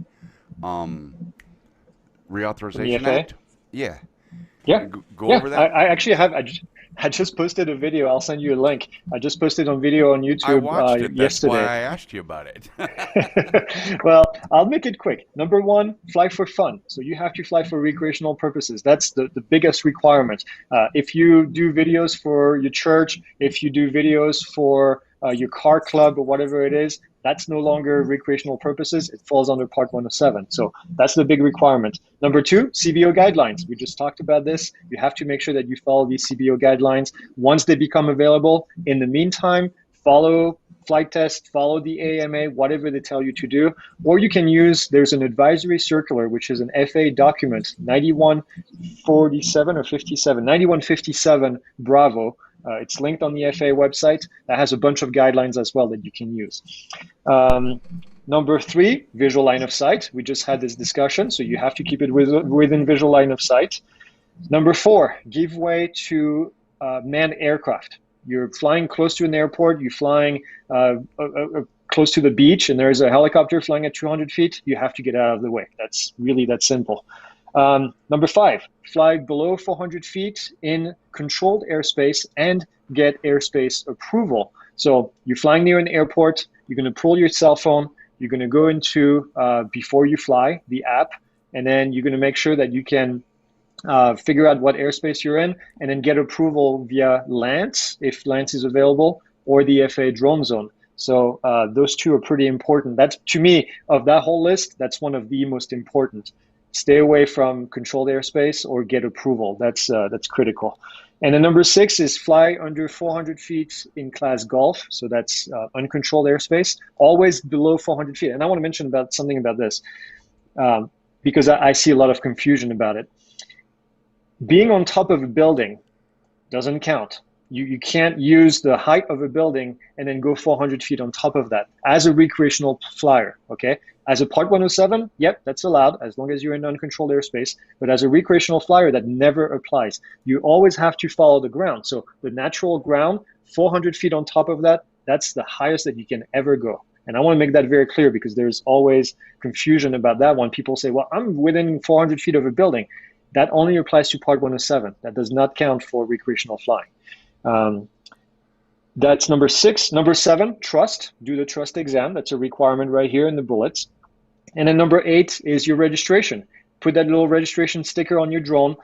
Reauthorization Act. Yeah. Yeah. Go over that. I actually have. I just posted a video. I'll send you a link. I just posted on video on YouTube I watched it. That's yesterday. why I asked you about it. Well, I'll make it quick. Number 1, fly for fun. So you have to fly for recreational purposes. That's the biggest requirement. If you do videos for your church, if you do videos for your car club or whatever it is, that's no longer recreational purposes. It falls under Part 107. So that's the big requirement. Number 2, CBO guidelines. We just talked about this. You have to make sure that you follow these CBO guidelines once they become available. In the meantime, follow flight test, follow the AMA, whatever they tell you to do, or you can use, there's an advisory circular, which is an FAA document, 9147 or 57, 9157 Bravo. It's linked on the FAA website. That has a bunch of guidelines as well that you can use. Number 3, visual line of sight. We just had this discussion, so you have to keep it within visual line of sight. Number 4, give way to manned aircraft. You're flying close to an airport, you're flying close to the beach, and there's a helicopter flying at 200 feet, you have to get out of the way. That's really that simple. Number 5, fly below 400 feet in controlled airspace and get airspace approval. So you're flying near an airport, you're going to pull your cell phone, you're going to go into, before you fly, the app, and then you're going to make sure that you can figure out what airspace you're in, and then get approval via LANS, if LANS is available, or the FAA drone zone. So those two are pretty important. That's, to me, of that whole list, that's one of the most important. Stay away from controlled airspace or get approval. That's critical. And then number 6 is fly under 400 feet in class Golf. So that's uncontrolled airspace, always below 400 feet. And I want to mention something about this because I see a lot of confusion about it. Being on top of a building doesn't count. You can't use the height of a building and then go 400 feet on top of that as a recreational flyer, okay? As a Part 107, yep, that's allowed as long as you're in uncontrolled airspace. But as a recreational flyer, that never applies. You always have to follow the ground. So the natural ground, 400 feet on top of that, that's the highest that you can ever go. And I want to make that very clear because there's always confusion about that when people say, well, I'm within 400 feet of a building. That only applies to Part 107. That does not count for recreational flying. That's number 6. Number 7, trust. Do the trust exam. That's a requirement right here in the bullets. And then number 8 is your registration. Put that little registration sticker on your drone.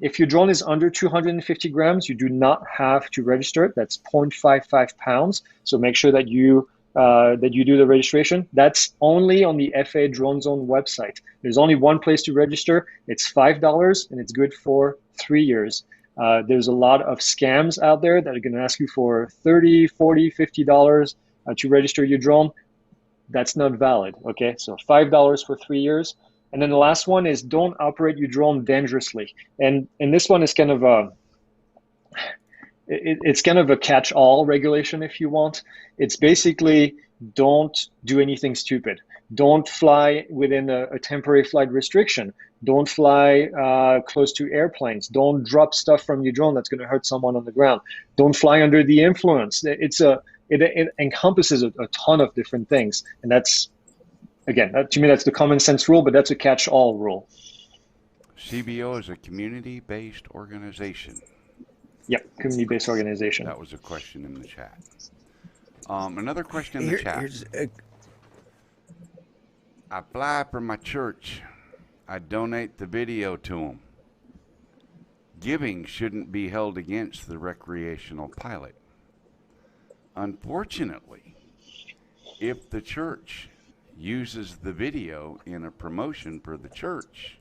If your drone is under 250 grams, you do not have to register it. That's 0.55 pounds. So make sure that you do the registration. That's only on the FAA Drone Zone website. There's only one place to register. It's $5 and it's good for 3 years. There's a lot of scams out there that are going to ask you for $30, $40, $50 to register your drone. That's not valid, okay? So $5 for 3 years. And then the last one is don't operate your drone dangerously. And this one is kind of a catch-all regulation if you want. It's basically don't do anything stupid. Don't fly within a temporary flight restriction. Don't fly close to airplanes. Don't drop stuff from your drone that's going to hurt someone on the ground. Don't fly under the influence. It encompasses a ton of different things. And that's, again, to me, that's the common sense rule, but that's a catch-all rule. CBO is a community-based organization. Yep, community-based organization. That was a question in the chat. Another question in the chat. I fly for my church. I donate the video to them. Giving shouldn't be held against the recreational pilot. Unfortunately, if the church uses the video in a promotion for the church,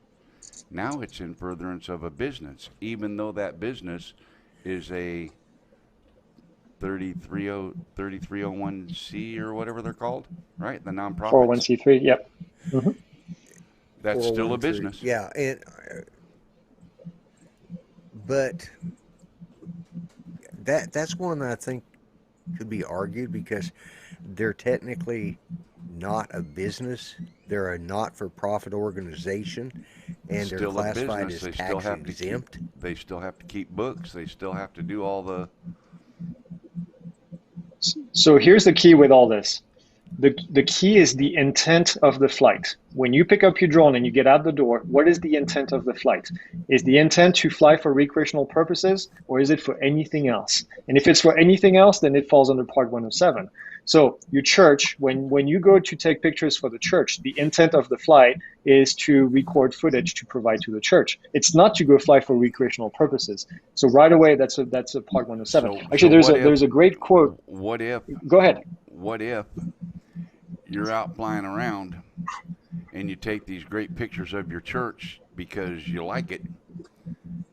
now it's in furtherance of a business, even though that business is a 3301C or whatever they're called, right? The nonprofit. 401c3, yep. Mm-hmm. That's still a business. Yeah, but that's one that I think could be argued because they're technically not a business. They're a not-for-profit organization, and they're classified as tax exempt. They still have to keep books. They still have to do all the... So here's the key with all this. The key is the intent of the flight. When you pick up your drone and you get out the door, what is the intent of the flight? Is the intent to fly for recreational purposes, or is it for anything else? And if it's for anything else, then it falls under Part 107. So your church, when you go to take pictures for the church, the intent of the flight is to record footage to provide to the church. It's not to go fly for recreational purposes. So right away, that's a Part 107. Actually, there's a great quote. What if? Go ahead. What if you're out flying around and you take these great pictures of your church because you like it,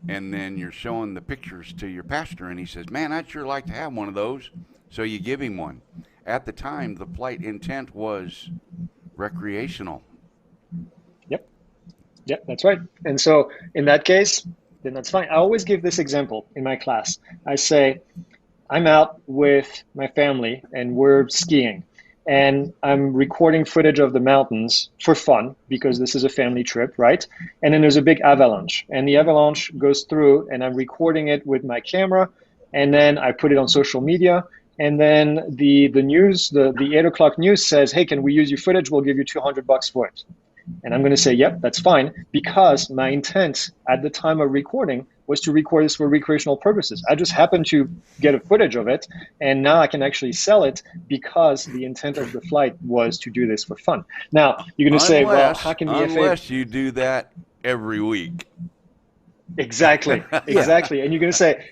and then you're showing the pictures to your pastor and he says, man, I'd sure like to have one of those. So you give him one. at the time, the flight intent was recreational. Yep, that's right. And so in that case, then that's fine. I always give this example in my class. I say, I'm out with my family and we're skiing. And I'm recording footage of the mountains for fun because this is a family trip, right? And then there's a big avalanche. And the avalanche goes through and I'm recording it with my camera. And then I put it on social media. And then the news, the 8 o'clock news says, hey, can we use your footage? We'll give you $200 for it. And I'm going to say, yep, that's fine, because my intent at the time of recording was to record this for recreational purposes. I just happened to get a footage of it, and now I can actually sell it because the intent of the flight was to do this for fun. Now, you're going to say, well, how can the FAA... Unless you do that every week. Exactly, exactly. And you're going to say,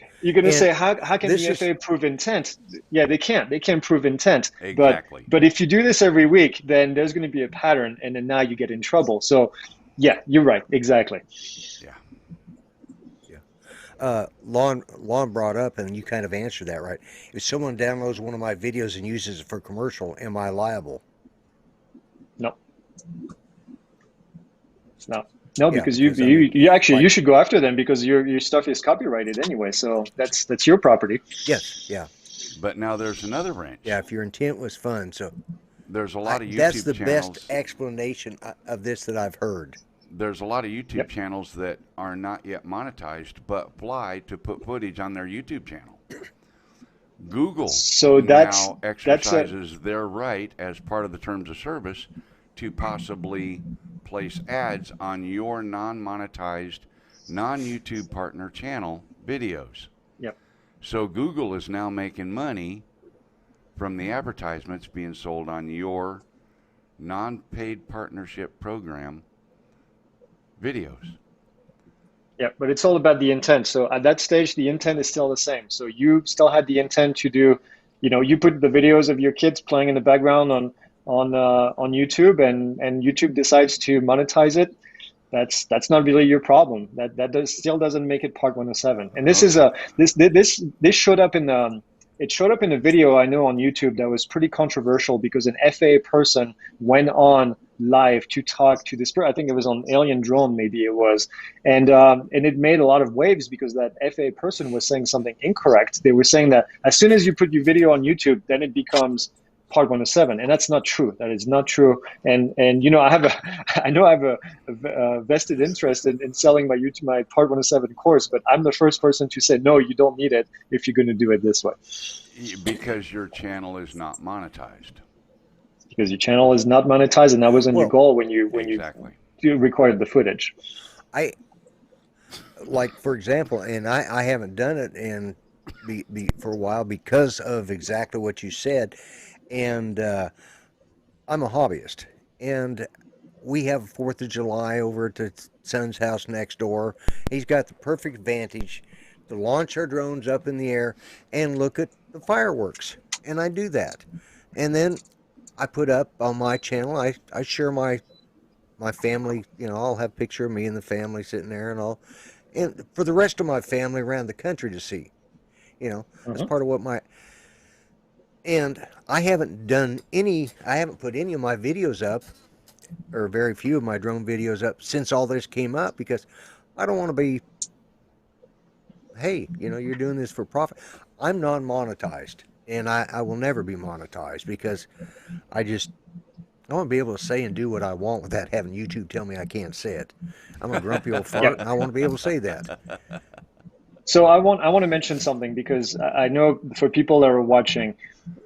how can the FAA prove intent? Yeah, they can't. They can't prove intent. Exactly. But if you do this every week, then there's going to be a pattern, and then now you get in trouble. So, yeah, you're right. Exactly. Yeah. Lon brought up, and you kind of answered that, right? If someone downloads one of my videos and uses it for commercial, am I liable? No. It's not. No, because you should go after them because your stuff is copyrighted anyway. So that's your property. Yes, yeah. But now there's another wrench. Yeah, if your intent was fun, so there's a lot of YouTube that's the channels. best explanation of this that I've heard. There's a lot of YouTube channels that are not yet monetized, but fly to put footage on their YouTube channel. Google now exercises their right as part of the terms of service to possibly place ads on your non-monetized, non-YouTube partner channel videos. Yep. So Google is now making money from the advertisements being sold on your non-paid partnership program videos. Yeah, but it's all about the intent. So at that stage, the intent is still the same. So you still had the intent to do, you put the videos of your kids playing in the background on YouTube, and YouTube decides to monetize it. That's not really your problem. That still doesn't make it Part 107. And this is this showed up in a video I know on YouTube that was pretty controversial because an FAA person went on live to talk to this. I think it was on Alien Drone, maybe it was, and it made a lot of waves because that FAA person was saying something incorrect. They were saying that as soon as you put your video on YouTube, then it becomes Part 107, and that's not true. That is not true. And I have a vested interest in selling my Part 107 course, but I'm the first person to say no, you don't need it if you're going to do it this way. Because your channel is not monetized. Because your channel is not monetized, and that wasn't your goal when you recorded the footage. For example, and I haven't done it for a while because of exactly what you said. And I'm a hobbyist, and we have 4th of July over at the son's house next door. He's got the perfect vantage to launch our drones up in the air and look at the fireworks, and I do that. And then I put up on my channel, I share my family, I'll have a picture of me and the family sitting there and for the rest of my family around the country to see, that's part of what and I haven't put any of my videos up, or very few of my drone videos up, since all this came up, because I don't want to be, hey, you're doing this for profit. I'm non-monetized, and I will never be monetized, because I want to be able to say and do what I want without having YouTube tell me I can't say it. I'm a grumpy old fart, and I want to be able to say that. So I want to mention something, because I know for people that are watching,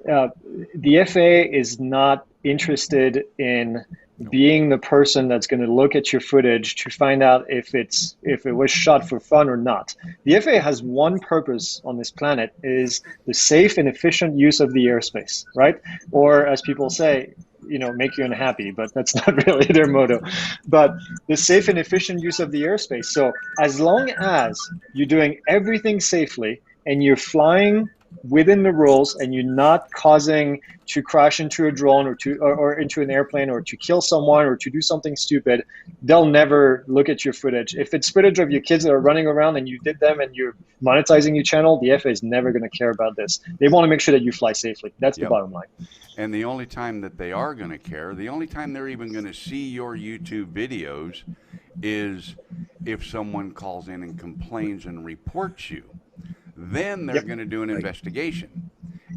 the FAA is not interested in being the person that's going to look at your footage to find out if it was shot for fun or not. The FAA has one purpose on this planet, is the safe and efficient use of the airspace, right? Or as people say, make you unhappy, but that's not really their motto. But the safe and efficient use of the airspace. So as long as you're doing everything safely and you're flying within the rules and you're not causing to crash into a drone or into an airplane or to kill someone or to do something stupid, they'll never look at your footage. If it's footage of your kids that are running around and you did them and you're monetizing your channel, the FAA is never going to care about this. They want to make sure that you fly safely. That's the bottom line. And the only time that they are going to care, the only time they're even going to see your YouTube videos is if someone calls in and complains and reports you. Then they're going to do an investigation.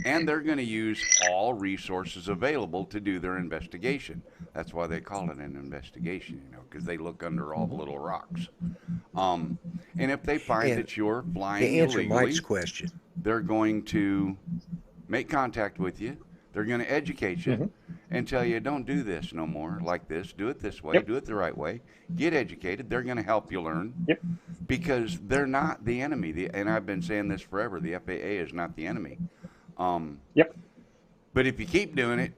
And they're going to use all resources available to do their investigation. That's why they call it an investigation, you know, because they look under all the little rocks. And if they find that you're flying to answer illegally, Mike's question, they're going to make contact with you. They're going to educate you and tell you, don't do this no more like this. Do it this way. Do it the right way. Get educated. They're going to help you learn because they're not the enemy. And I've been saying this forever. The FAA is not the enemy. But if you keep doing it,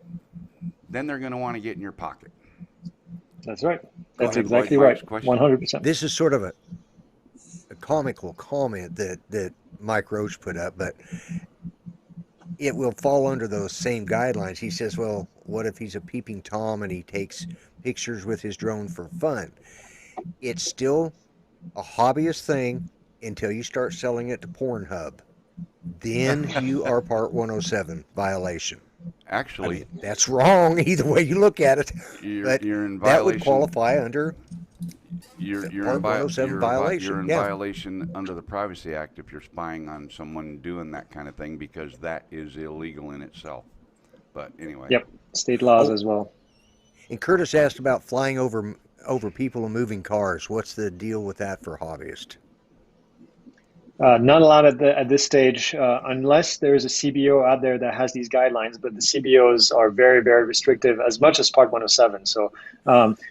then they're going to want to get in your pocket. That's right. That's exactly right. 100%. This is sort of a comical comment that Mike Roach put up, but it will fall under those same guidelines. He says, well, what if he's a peeping Tom and he takes pictures with his drone for fun? It's still a hobbyist thing until you start selling it to Pornhub. Then you are Part 107 violation. Actually, I mean, that's wrong either way you look at it. You're in violation. That would qualify under you're Part in 107 violation. You're in violation under the Privacy Act if you're spying on someone doing that kind of thing, because that is illegal in itself. But anyway. Yep, state laws as well. And Curtis asked about flying over people and moving cars. What's the deal with that for hobbyists? Not a lot at this stage, unless there is a CBO out there that has these guidelines, but the CBOs are very, very restrictive, as much as Part 107. So,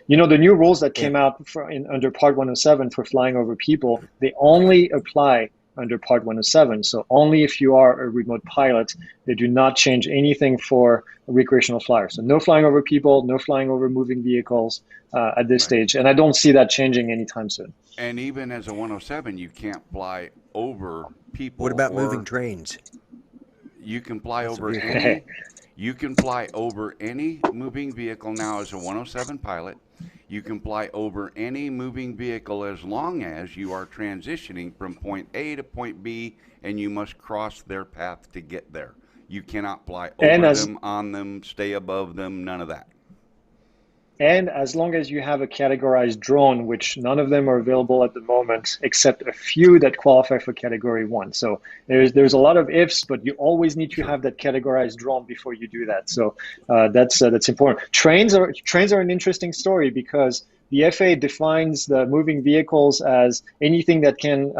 you know, the new rules that came out under Part 107 for flying over people, they only apply under Part 107. So only if you are a remote pilot. They do not change anything for recreational flyers. So no flying over people, no flying over moving vehicles at this stage. And I don't see that changing anytime soon. And even as a 107, you can't fly over people. What about moving trains? You can fly over any. You can fly over any moving vehicle now as a 107 pilot. You can fly over any moving vehicle as long as you are transitioning from point A to point B, and you must cross their path to get there. You cannot fly over them, on them, stay above them, none of that. And as long as you have a categorized drone, which none of them are available at the moment, except a few that qualify for Category 1. So there's a lot of ifs, but you always need to have that categorized drone before you do that. So that's important. Trains are an interesting story because the FAA defines the moving vehicles as anything that can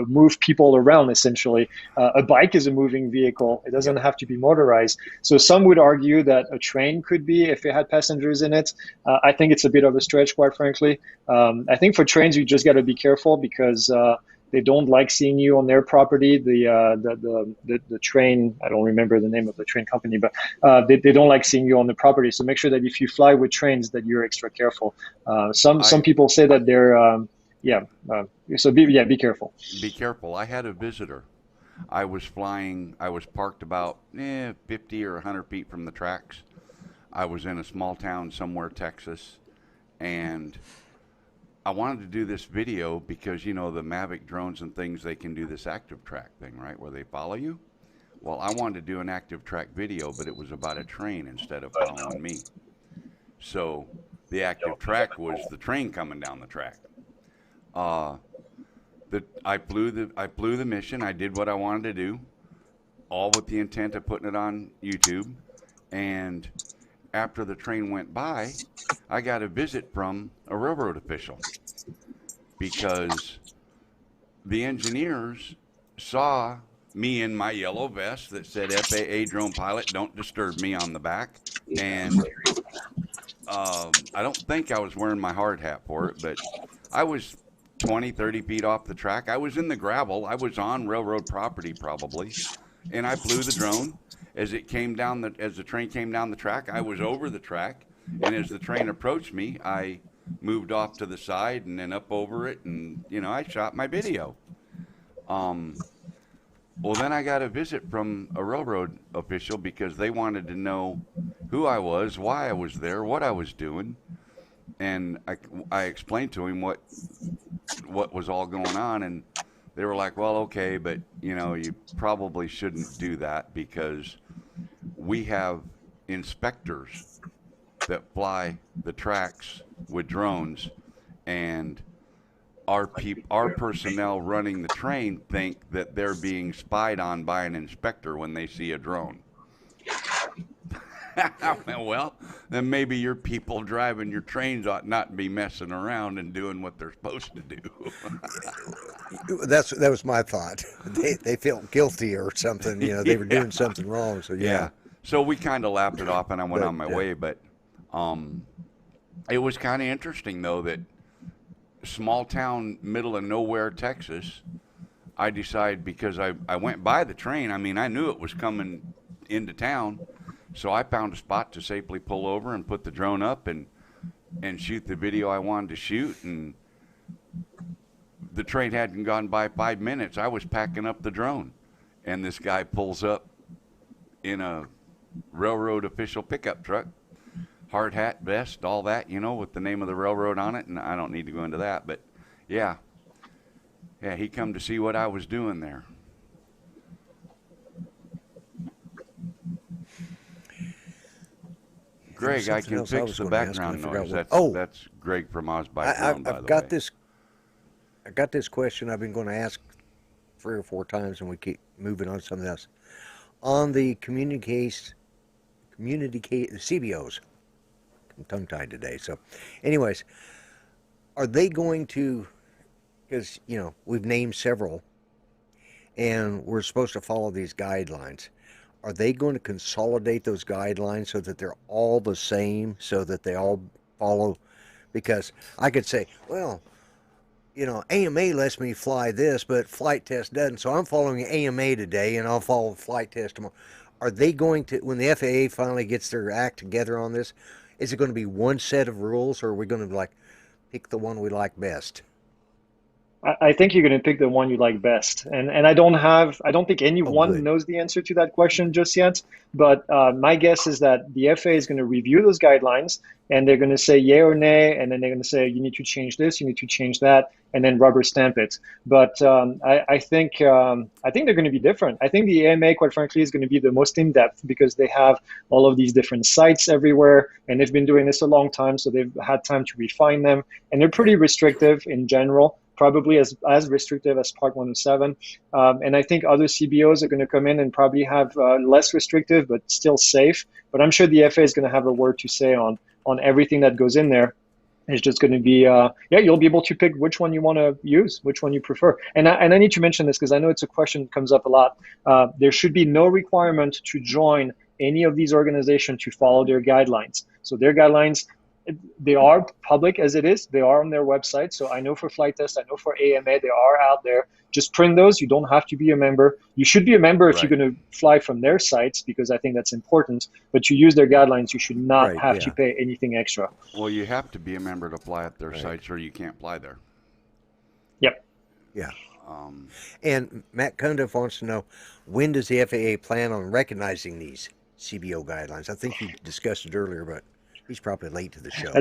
move people around, essentially. A bike is a moving vehicle. It doesn't have to be motorized. So some would argue that a train could be if it had passengers in it. I think it's a bit of a stretch, quite frankly. I think for trains, you just got to be careful because they don't like seeing you on their property. The train, I don't remember the name of the train company, but they don't like seeing you on the property. So make sure that if you fly with trains, that you're extra careful. Some people say that they're, so be careful. Be careful. I had a visitor. I was parked about 50 or 100 feet from the tracks. I was in a small town somewhere, Texas, and I wanted to do this video because, you know, the Mavic drones and things, they can do this active track thing, right, where they follow you. Well, I wanted to do an active track video, but it was about a train instead of following me. So the active track was the train coming down the track. I flew the mission. I did what I wanted to do, all with the intent of putting it on YouTube. And after the train went by, I got a visit from a railroad official because the engineers saw me in my yellow vest that said FAA drone pilot, don't disturb me on the back. And I don't think I was wearing my hard hat for it, but I was 20, 30 feet off the track. I was in the gravel. I was on railroad property probably. And I flew the drone. As the train came down the track, I was over the track. And as the train approached me, I moved off to the side and then up over it. And, you know, I shot my video. Well, then I got a visit from a railroad official because they wanted to know who I was, why I was there, what I was doing, and I explained to him what was all going on, and they were like, "Well, okay, but you probably shouldn't do that because we have inspectors that fly the tracks with drones, and our personnel running the train think that they're being spied on by an inspector when they see a drone." Well, then maybe your people driving your trains ought not be messing around and doing what they're supposed to do. That was my thought. They felt guilty or something. They were doing something wrong. So yeah. So we kind of laughed it off, and I went on my yeah. way. But it was kind of interesting, though, that small town, middle of nowhere, Texas, I decided because I went by the train. I mean, I knew it was coming into town, so I found a spot to safely pull over and put the drone up and shoot the video I wanted to shoot. And the train hadn't gone by 5 minutes. I was packing up the drone, and this guy pulls up in a railroad official pickup truck, hard hat, vest, all that, with the name of the railroad on it, and I don't need to go into that, but yeah, he come to see what I was doing there. Greg, I can fix the background noise. That's Greg from Oz by Drone, by the way. I got this question I've been going to ask 3 or 4 times, and we keep moving on to something else. On the CBOs, I'm tongue-tied today. So, anyways, are they going to? Because we've named several, and we're supposed to follow these guidelines. Are they going to consolidate those guidelines so that they're all the same, so that they all follow? Because I could say, well, AMA lets me fly this, but flight test doesn't. So I'm following AMA today, and I'll follow flight test tomorrow. Are they going to, when the FAA finally gets their act together on this, is it going to be one set of rules, or are we going to pick the one we like best? I think you're going to pick the one you like best, and I don't think anyone knows the answer to that question just yet. But my guess is that the FAA is going to review those guidelines, and they're going to say yay or nay, and then they're going to say you need to change this, you need to change that, and then rubber stamp it. But I think they're going to be different. I think the AMA, quite frankly, is going to be the most in depth because they have all of these different sites everywhere, and they've been doing this a long time, so they've had time to refine them, and they're pretty restrictive in general. Probably as restrictive as Part 107. And I think other CBOs are going to come in and probably have less restrictive, but still safe. But I'm sure the FAA is going to have a word to say on everything that goes in there. It's just going to be, you'll be able to pick which one you want to use, which one you prefer. And I need to mention this because I know it's a question that comes up a lot. There should be no requirement to join any of these organizations to follow their guidelines. So their guidelines, they are public as it is. They are on their website. So I know for Flight Test, I know for AMA, they are out there. Just print those. You don't have to be a member. You should be a member if you're going to fly from their sites, because I think that's important. But to use their guidelines, you should not have to pay anything extra. Well, you have to be a member to fly at their sites, or you can't fly there. Yep. Yeah. And Matt Cundiff wants to know, when does the FAA plan on recognizing these CBO guidelines? I think you discussed it earlier, but he's probably late to the show.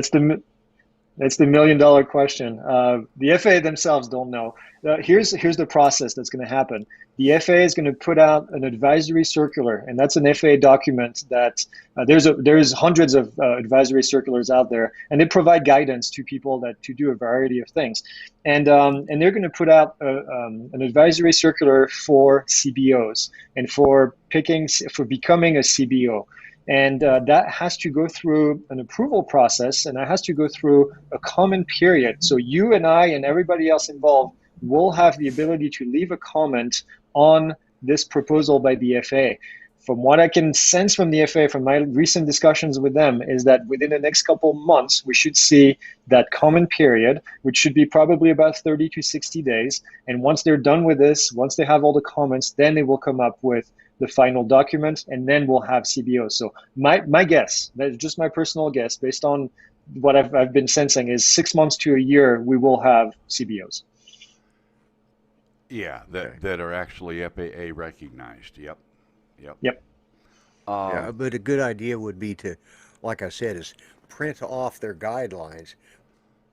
That's the million-dollar question. The FAA themselves don't know. Here's the process that's going to happen. The FAA is going to put out an advisory circular, and that's an FAA document that there's hundreds of advisory circulars out there, and they provide guidance to people to do a variety of things. And they're going to put out an advisory circular for CBOs and for becoming a CBO. And that has to go through an approval process, and that has to go through a comment period. So you and I and everybody else involved will have the ability to leave a comment on this proposal by the FAA. From what I can sense from the FAA, from my recent discussions with them, is that within the next couple of months, we should see that comment period, which should be probably about 30 to 60 days. And once they're done with this, once they have all the comments, then they will come up with the final document, and then we'll have CBOs. So my guess, that's just my personal guess, based on what I've been sensing, is 6 months to a year, we will have CBOs. Yeah, that are actually FAA recognized. Yep. Yep. Yep. Yeah, but a good idea would be to, like I said, is print off their guidelines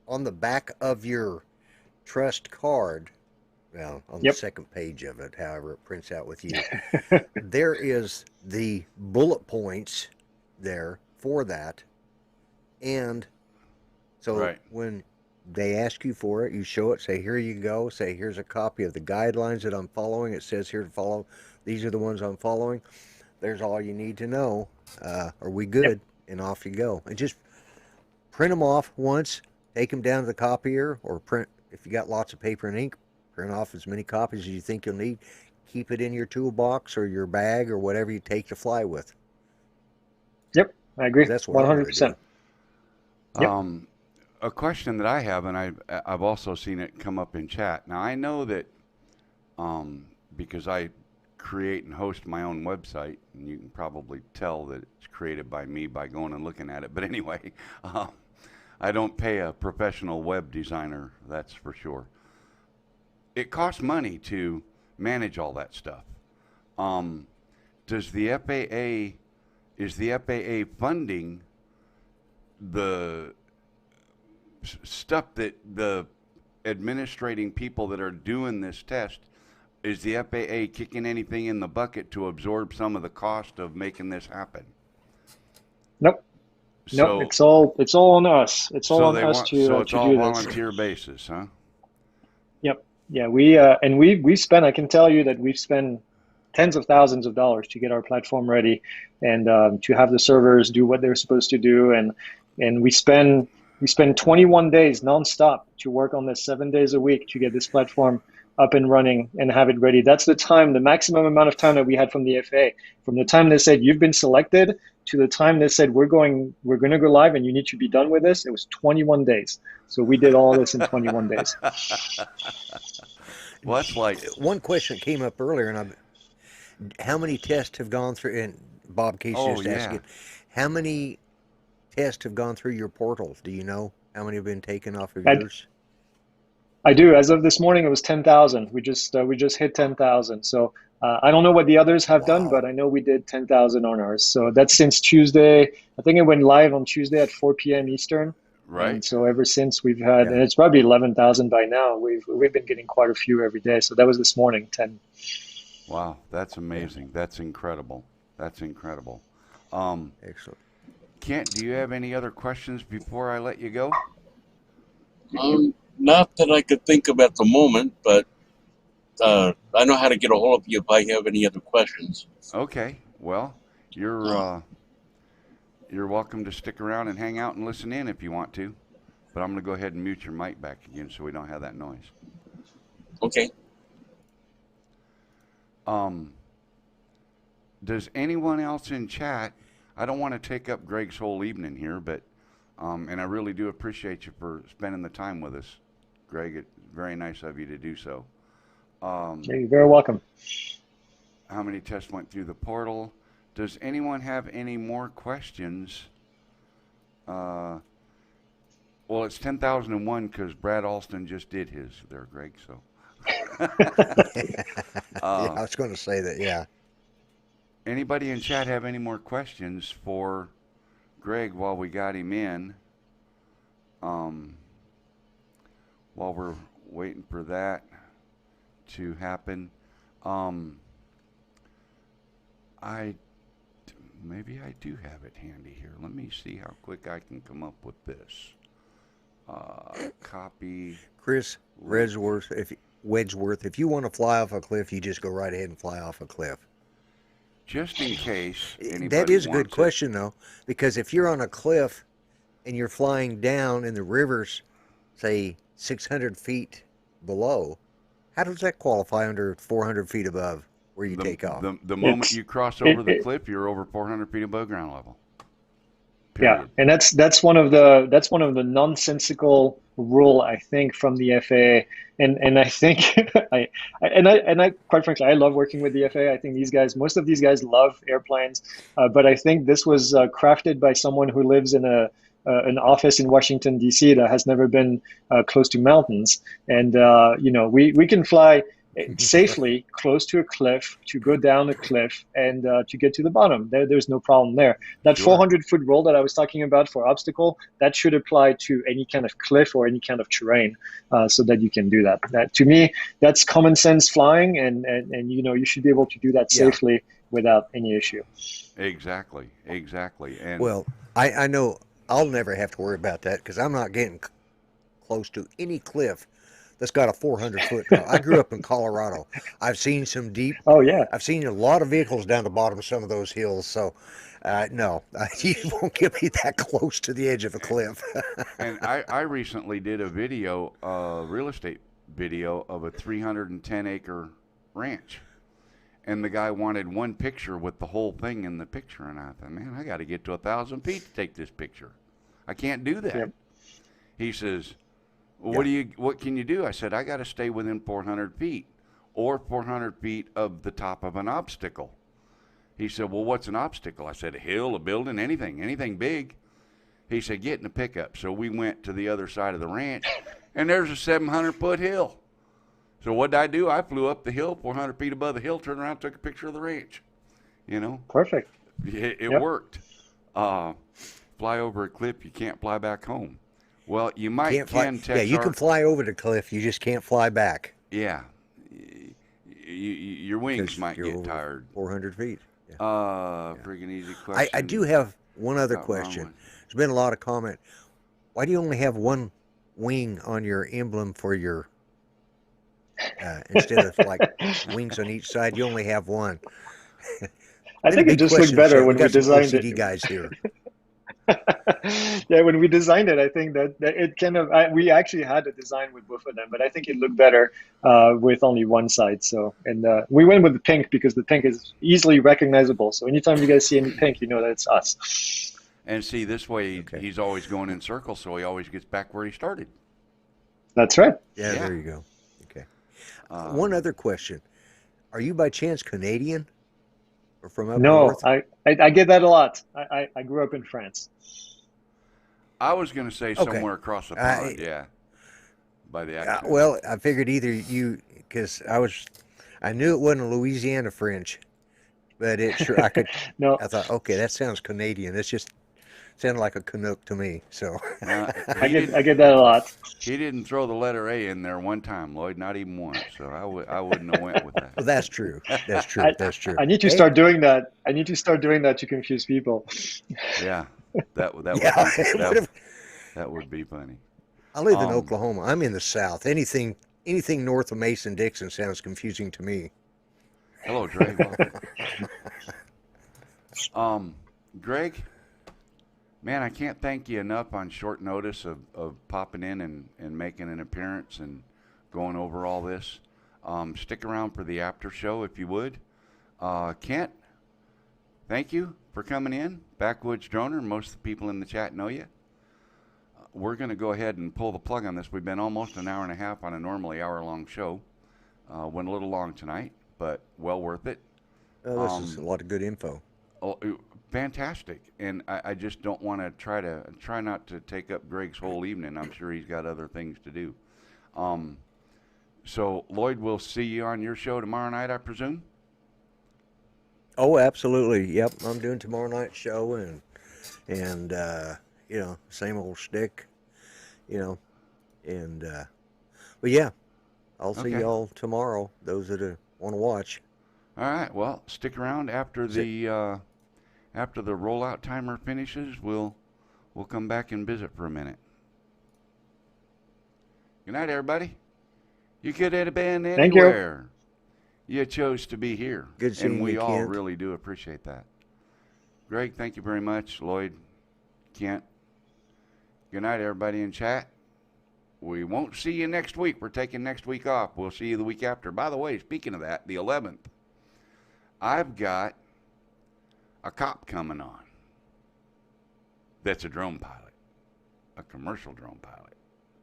on the back of your T.R.U.S.T card. Well, on the Yep. second page of it, however it prints out with you, there is the bullet points there for that. And so Right. when they ask you for it, you show it, say, here you go, say, here's a copy of the guidelines that I'm following. It says here to follow. These are the ones I'm following. There's all you need to know. Are we good? Yep. And off you go. And just print them off once, take them down to the copier, or print, if you got lots of paper and ink, print off as many copies as you think you'll need. Keep it in your toolbox or your bag or whatever you take to fly with. Yep, I agree. That's what I'm gonna 100%. do. Yep. A question that I have, and I've also seen it come up in chat. Now I know that because I create and host my own website, and you can probably tell that it's created by me by going and looking at it. But anyway, I don't pay a professional web designer, that's for sure. It costs money to manage all that stuff. Is the FAA funding the stuff that the administrating people that are doing this test? Is the FAA kicking anything in the bucket to absorb some of the cost of making this happen? Nope. So, Nope. It's all on us. It's all on us to so it's to all do this. volunteer basis, huh? Yep. Yeah. We spent. I can tell you that we've spent tens of thousands of dollars to get our platform ready, and to have the servers do what they're supposed to do, and we spend 21 days nonstop to work on this 7 days a week to get this platform up and running and have it ready. That's the maximum amount of time that we had from the FAA. From the time they said you've been selected to the time they said we're going to go live and you need to be done with this, it was 21 days. So we did all this in 21 days. Well, that's like One question came up earlier, and how many tests have gone through? And Bob Case just asked it. How many tests have gone through your portals? Do you know how many have been taken off of yours? I do. As of this morning, it was 10,000. We just hit 10,000. So I don't know what the others have done, but I know we did 10,000 on ours. So that's since Tuesday. I think it went live on Tuesday at 4 p.m. Eastern. right. And so ever since we've had, and it's probably 11,000 by now. We've been getting quite a few every day. So that was this morning, 10. Wow, that's amazing. That's incredible. That's incredible. Excellent. Kent, do you have any other questions before I let you go? Not that I could think of at the moment, but I know how to get a hold of you if I have any other questions. Okay. Well, you're welcome to stick around and hang out and listen in if you want to. But I'm going to go ahead and mute your mic back again so we don't have that noise. Okay. Does anyone else in chat? I don't want to take up Greg's whole evening here, but and I really do appreciate you for spending the time with us, Greg. It's very nice of you to do so. You're very welcome. How many tests went through the portal? Does anyone have any more questions? Well, it's 10,001 because Brad Alston just did his there, Greg. So. Yeah, I was going to say that. Yeah. Anybody in chat have any more questions for Greg while we got him in? While we're waiting for that to happen, maybe I do have it handy here. Let me see how quick I can come up with this. Copy. Chris Wedgeworth, if you want to fly off a cliff, you just go right ahead and fly off a cliff. Just in case anybody That is a good wants it. question, though, because if you're on a cliff and you're flying down in the rivers, say 600 feet below, how does that qualify under 400 feet above where you take off? The moment you cross over the cliff, you're over 400 feet above ground level. Yeah, Period. and that's one of the nonsensical rule, I think, from the FAA, and I think I quite frankly I love working with the FAA. I think most of these guys love airplanes, but I think this was crafted by someone who lives in an office in Washington D.C. that has never been close to mountains, and we can fly safely close to a cliff, to go down a cliff, and to get to the bottom. There's no problem there. That Sure. 400-foot roll that I was talking about for obstacle, that should apply to any kind of cliff or any kind of terrain, so that you can do that. That, to me, that's common sense flying, and you should be able to do that safely without any issue. Exactly. And Well, I know I'll never have to worry about that because I'm not getting close to any cliff that's got a 400-foot drop. I grew up in Colorado. I've seen some deep. Oh yeah. I've seen a lot of vehicles down the bottom of some of those hills. So, no, you won't get me that close to the edge of a cliff. And I recently did a video, real estate video of a 310-acre ranch. And the guy wanted one picture with the whole thing in the picture. And I thought, man, I got to get to 1,000 feet to take this picture. I can't do that. Yep. He says, well, what can you do? I said, I got to stay within 400 feet or 400 feet of the top of an obstacle. He said, well, what's an obstacle? I said, a hill, a building, anything big. He said, get in the pickup. So we went to the other side of the ranch, and there's a 700-foot hill. So what did I do? I flew up the hill, 400 feet above the hill, turned around, took a picture of the ranch. Perfect. It worked. Fly over a cliff, you can't fly back home. Well, you might you can fly over the cliff, you just can't fly back. Yeah. Your wings might get tired. 400 feet. Yeah. Freaking easy question. I do have one other question. There's been a lot of comment. Why do you only have one wing on your emblem for your, instead of like wings on each side, you only have one? I think it just looked better when we designed OCD it. Guys here. Yeah, when we designed it, I think that it kind of, we actually had a design with both of them, but I think it looked better with only one side. So, and we went with the pink because the pink is easily recognizable. So anytime you guys see any pink, you know that it's us. And see, this way he's always going in circles, so he always gets back where he started. That's right. Yeah, there you go. Okay. One other question. Are you by chance Canadian? Or from up north? No, I get that a lot. I grew up in France. I was going to say somewhere across the pond, by the accent. Well, I figured either you, because I knew it wasn't a Louisiana French, but I could. No. I thought, okay, that sounds Canadian. It's just sounded like a Canuck to me. So I get that a lot. He didn't throw the letter A in there one time, Lloyd, not even once. So I wouldn't have went with that. Well, that's true. That's true. That's true. I need to start doing that. I need to start doing that to confuse people. Yeah, that would be funny. I live in Oklahoma. I'm in the South. Anything north of Mason-Dixon sounds confusing to me. Hello, Greg. Greg, man, I can't thank you enough on short notice of popping in and making an appearance and going over all this. Stick around for the after show if you would. Kent, thank you for coming in. BackWoods Droner, most of the people in the chat know you. We're going to go ahead and pull the plug on this. We've been almost an hour and a half on a normally hour-long show. Went a little long tonight, but well worth it. This is a lot of good info. Oh, fantastic. And I just don't want to try not to take up Greg's whole evening. I'm sure he's got other things to do. So, Lloyd, we'll see you on your show tomorrow night, I presume? Oh, absolutely. Yep, I'm doing tomorrow night's show, and same old shtick, but yeah, I'll see y'all tomorrow, those that want to watch. All right, well, stick around after the rollout timer finishes. We'll come back and visit for a minute. Good night, everybody. You could have been anywhere. You chose to be here. Good seeing you, and we all Kent. really do appreciate that. Greg, thank you very much. Lloyd, Kent. Good night, everybody in chat. We won't see you next week. We're taking next week off. We'll see you the week after. By the way, speaking of that, the 11th, I've got a cop coming on that's a drone pilot, a commercial drone pilot.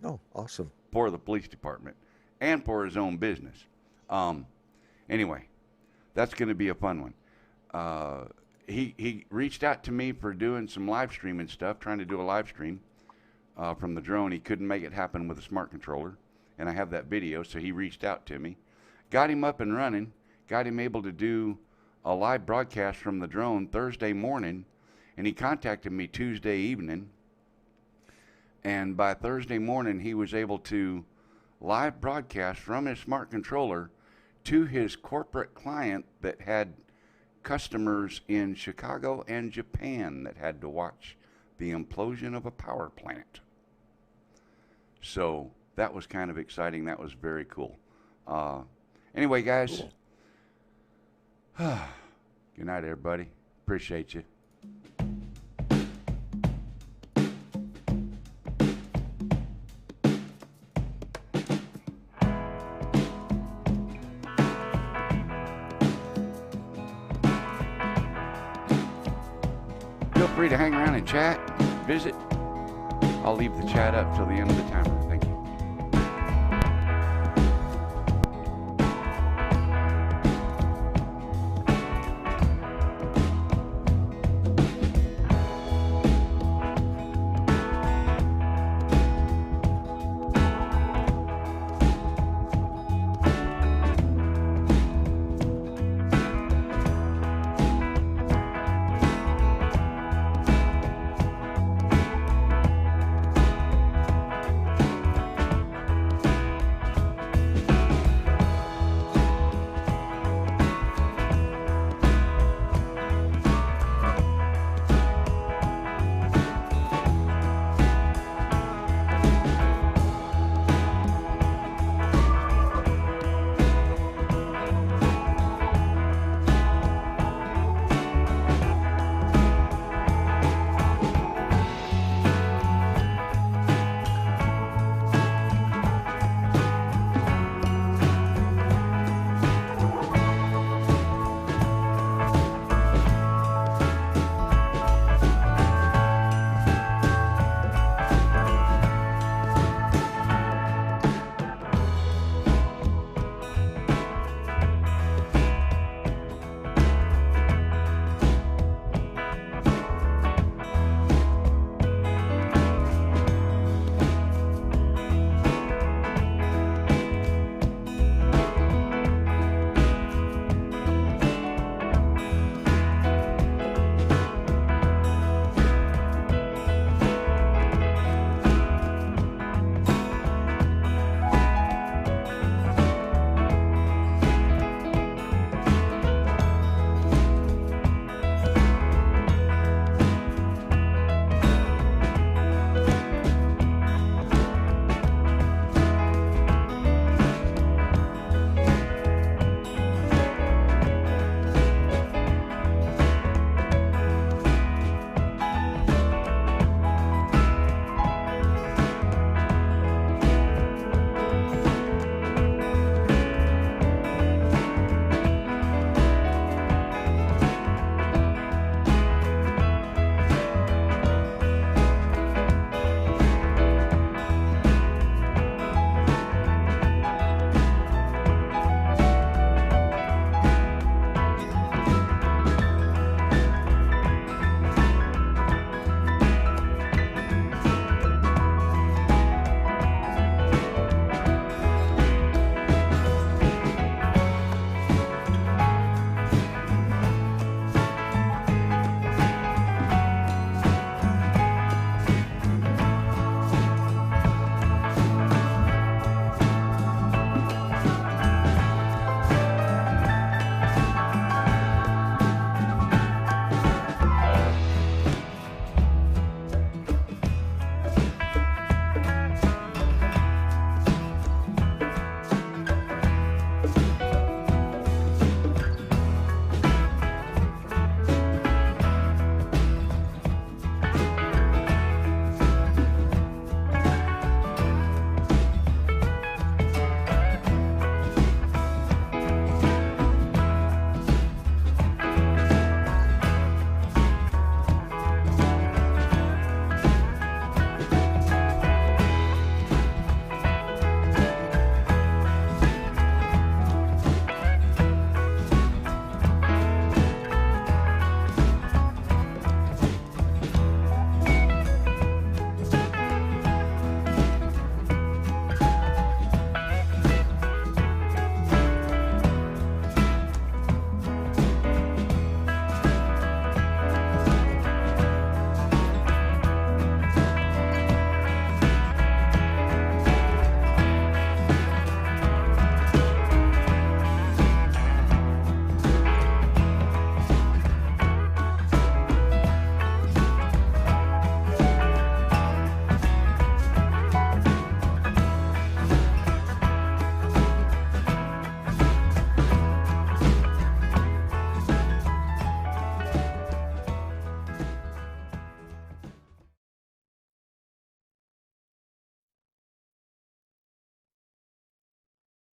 Oh, awesome. For the police department and for his own business. Anyway, that's going to be a fun one. He reached out to me for doing some live streaming stuff, trying to do a live stream from the drone. He couldn't make it happen with a smart controller, and I have that video, so he reached out to me. got him up and running, got him able to do a live broadcast from the drone Thursday morning, and he contacted me Tuesday evening. And by Thursday morning, he was able to live broadcast from his smart controller to his corporate client that had customers in Chicago and Japan that had to watch the implosion of a power plant. So that was kind of exciting. That was very cool. Anyway, guys, cool. Good night, everybody. Appreciate you. Feel free to hang around and chat, visit. I'll leave the chat up till the end of the timer.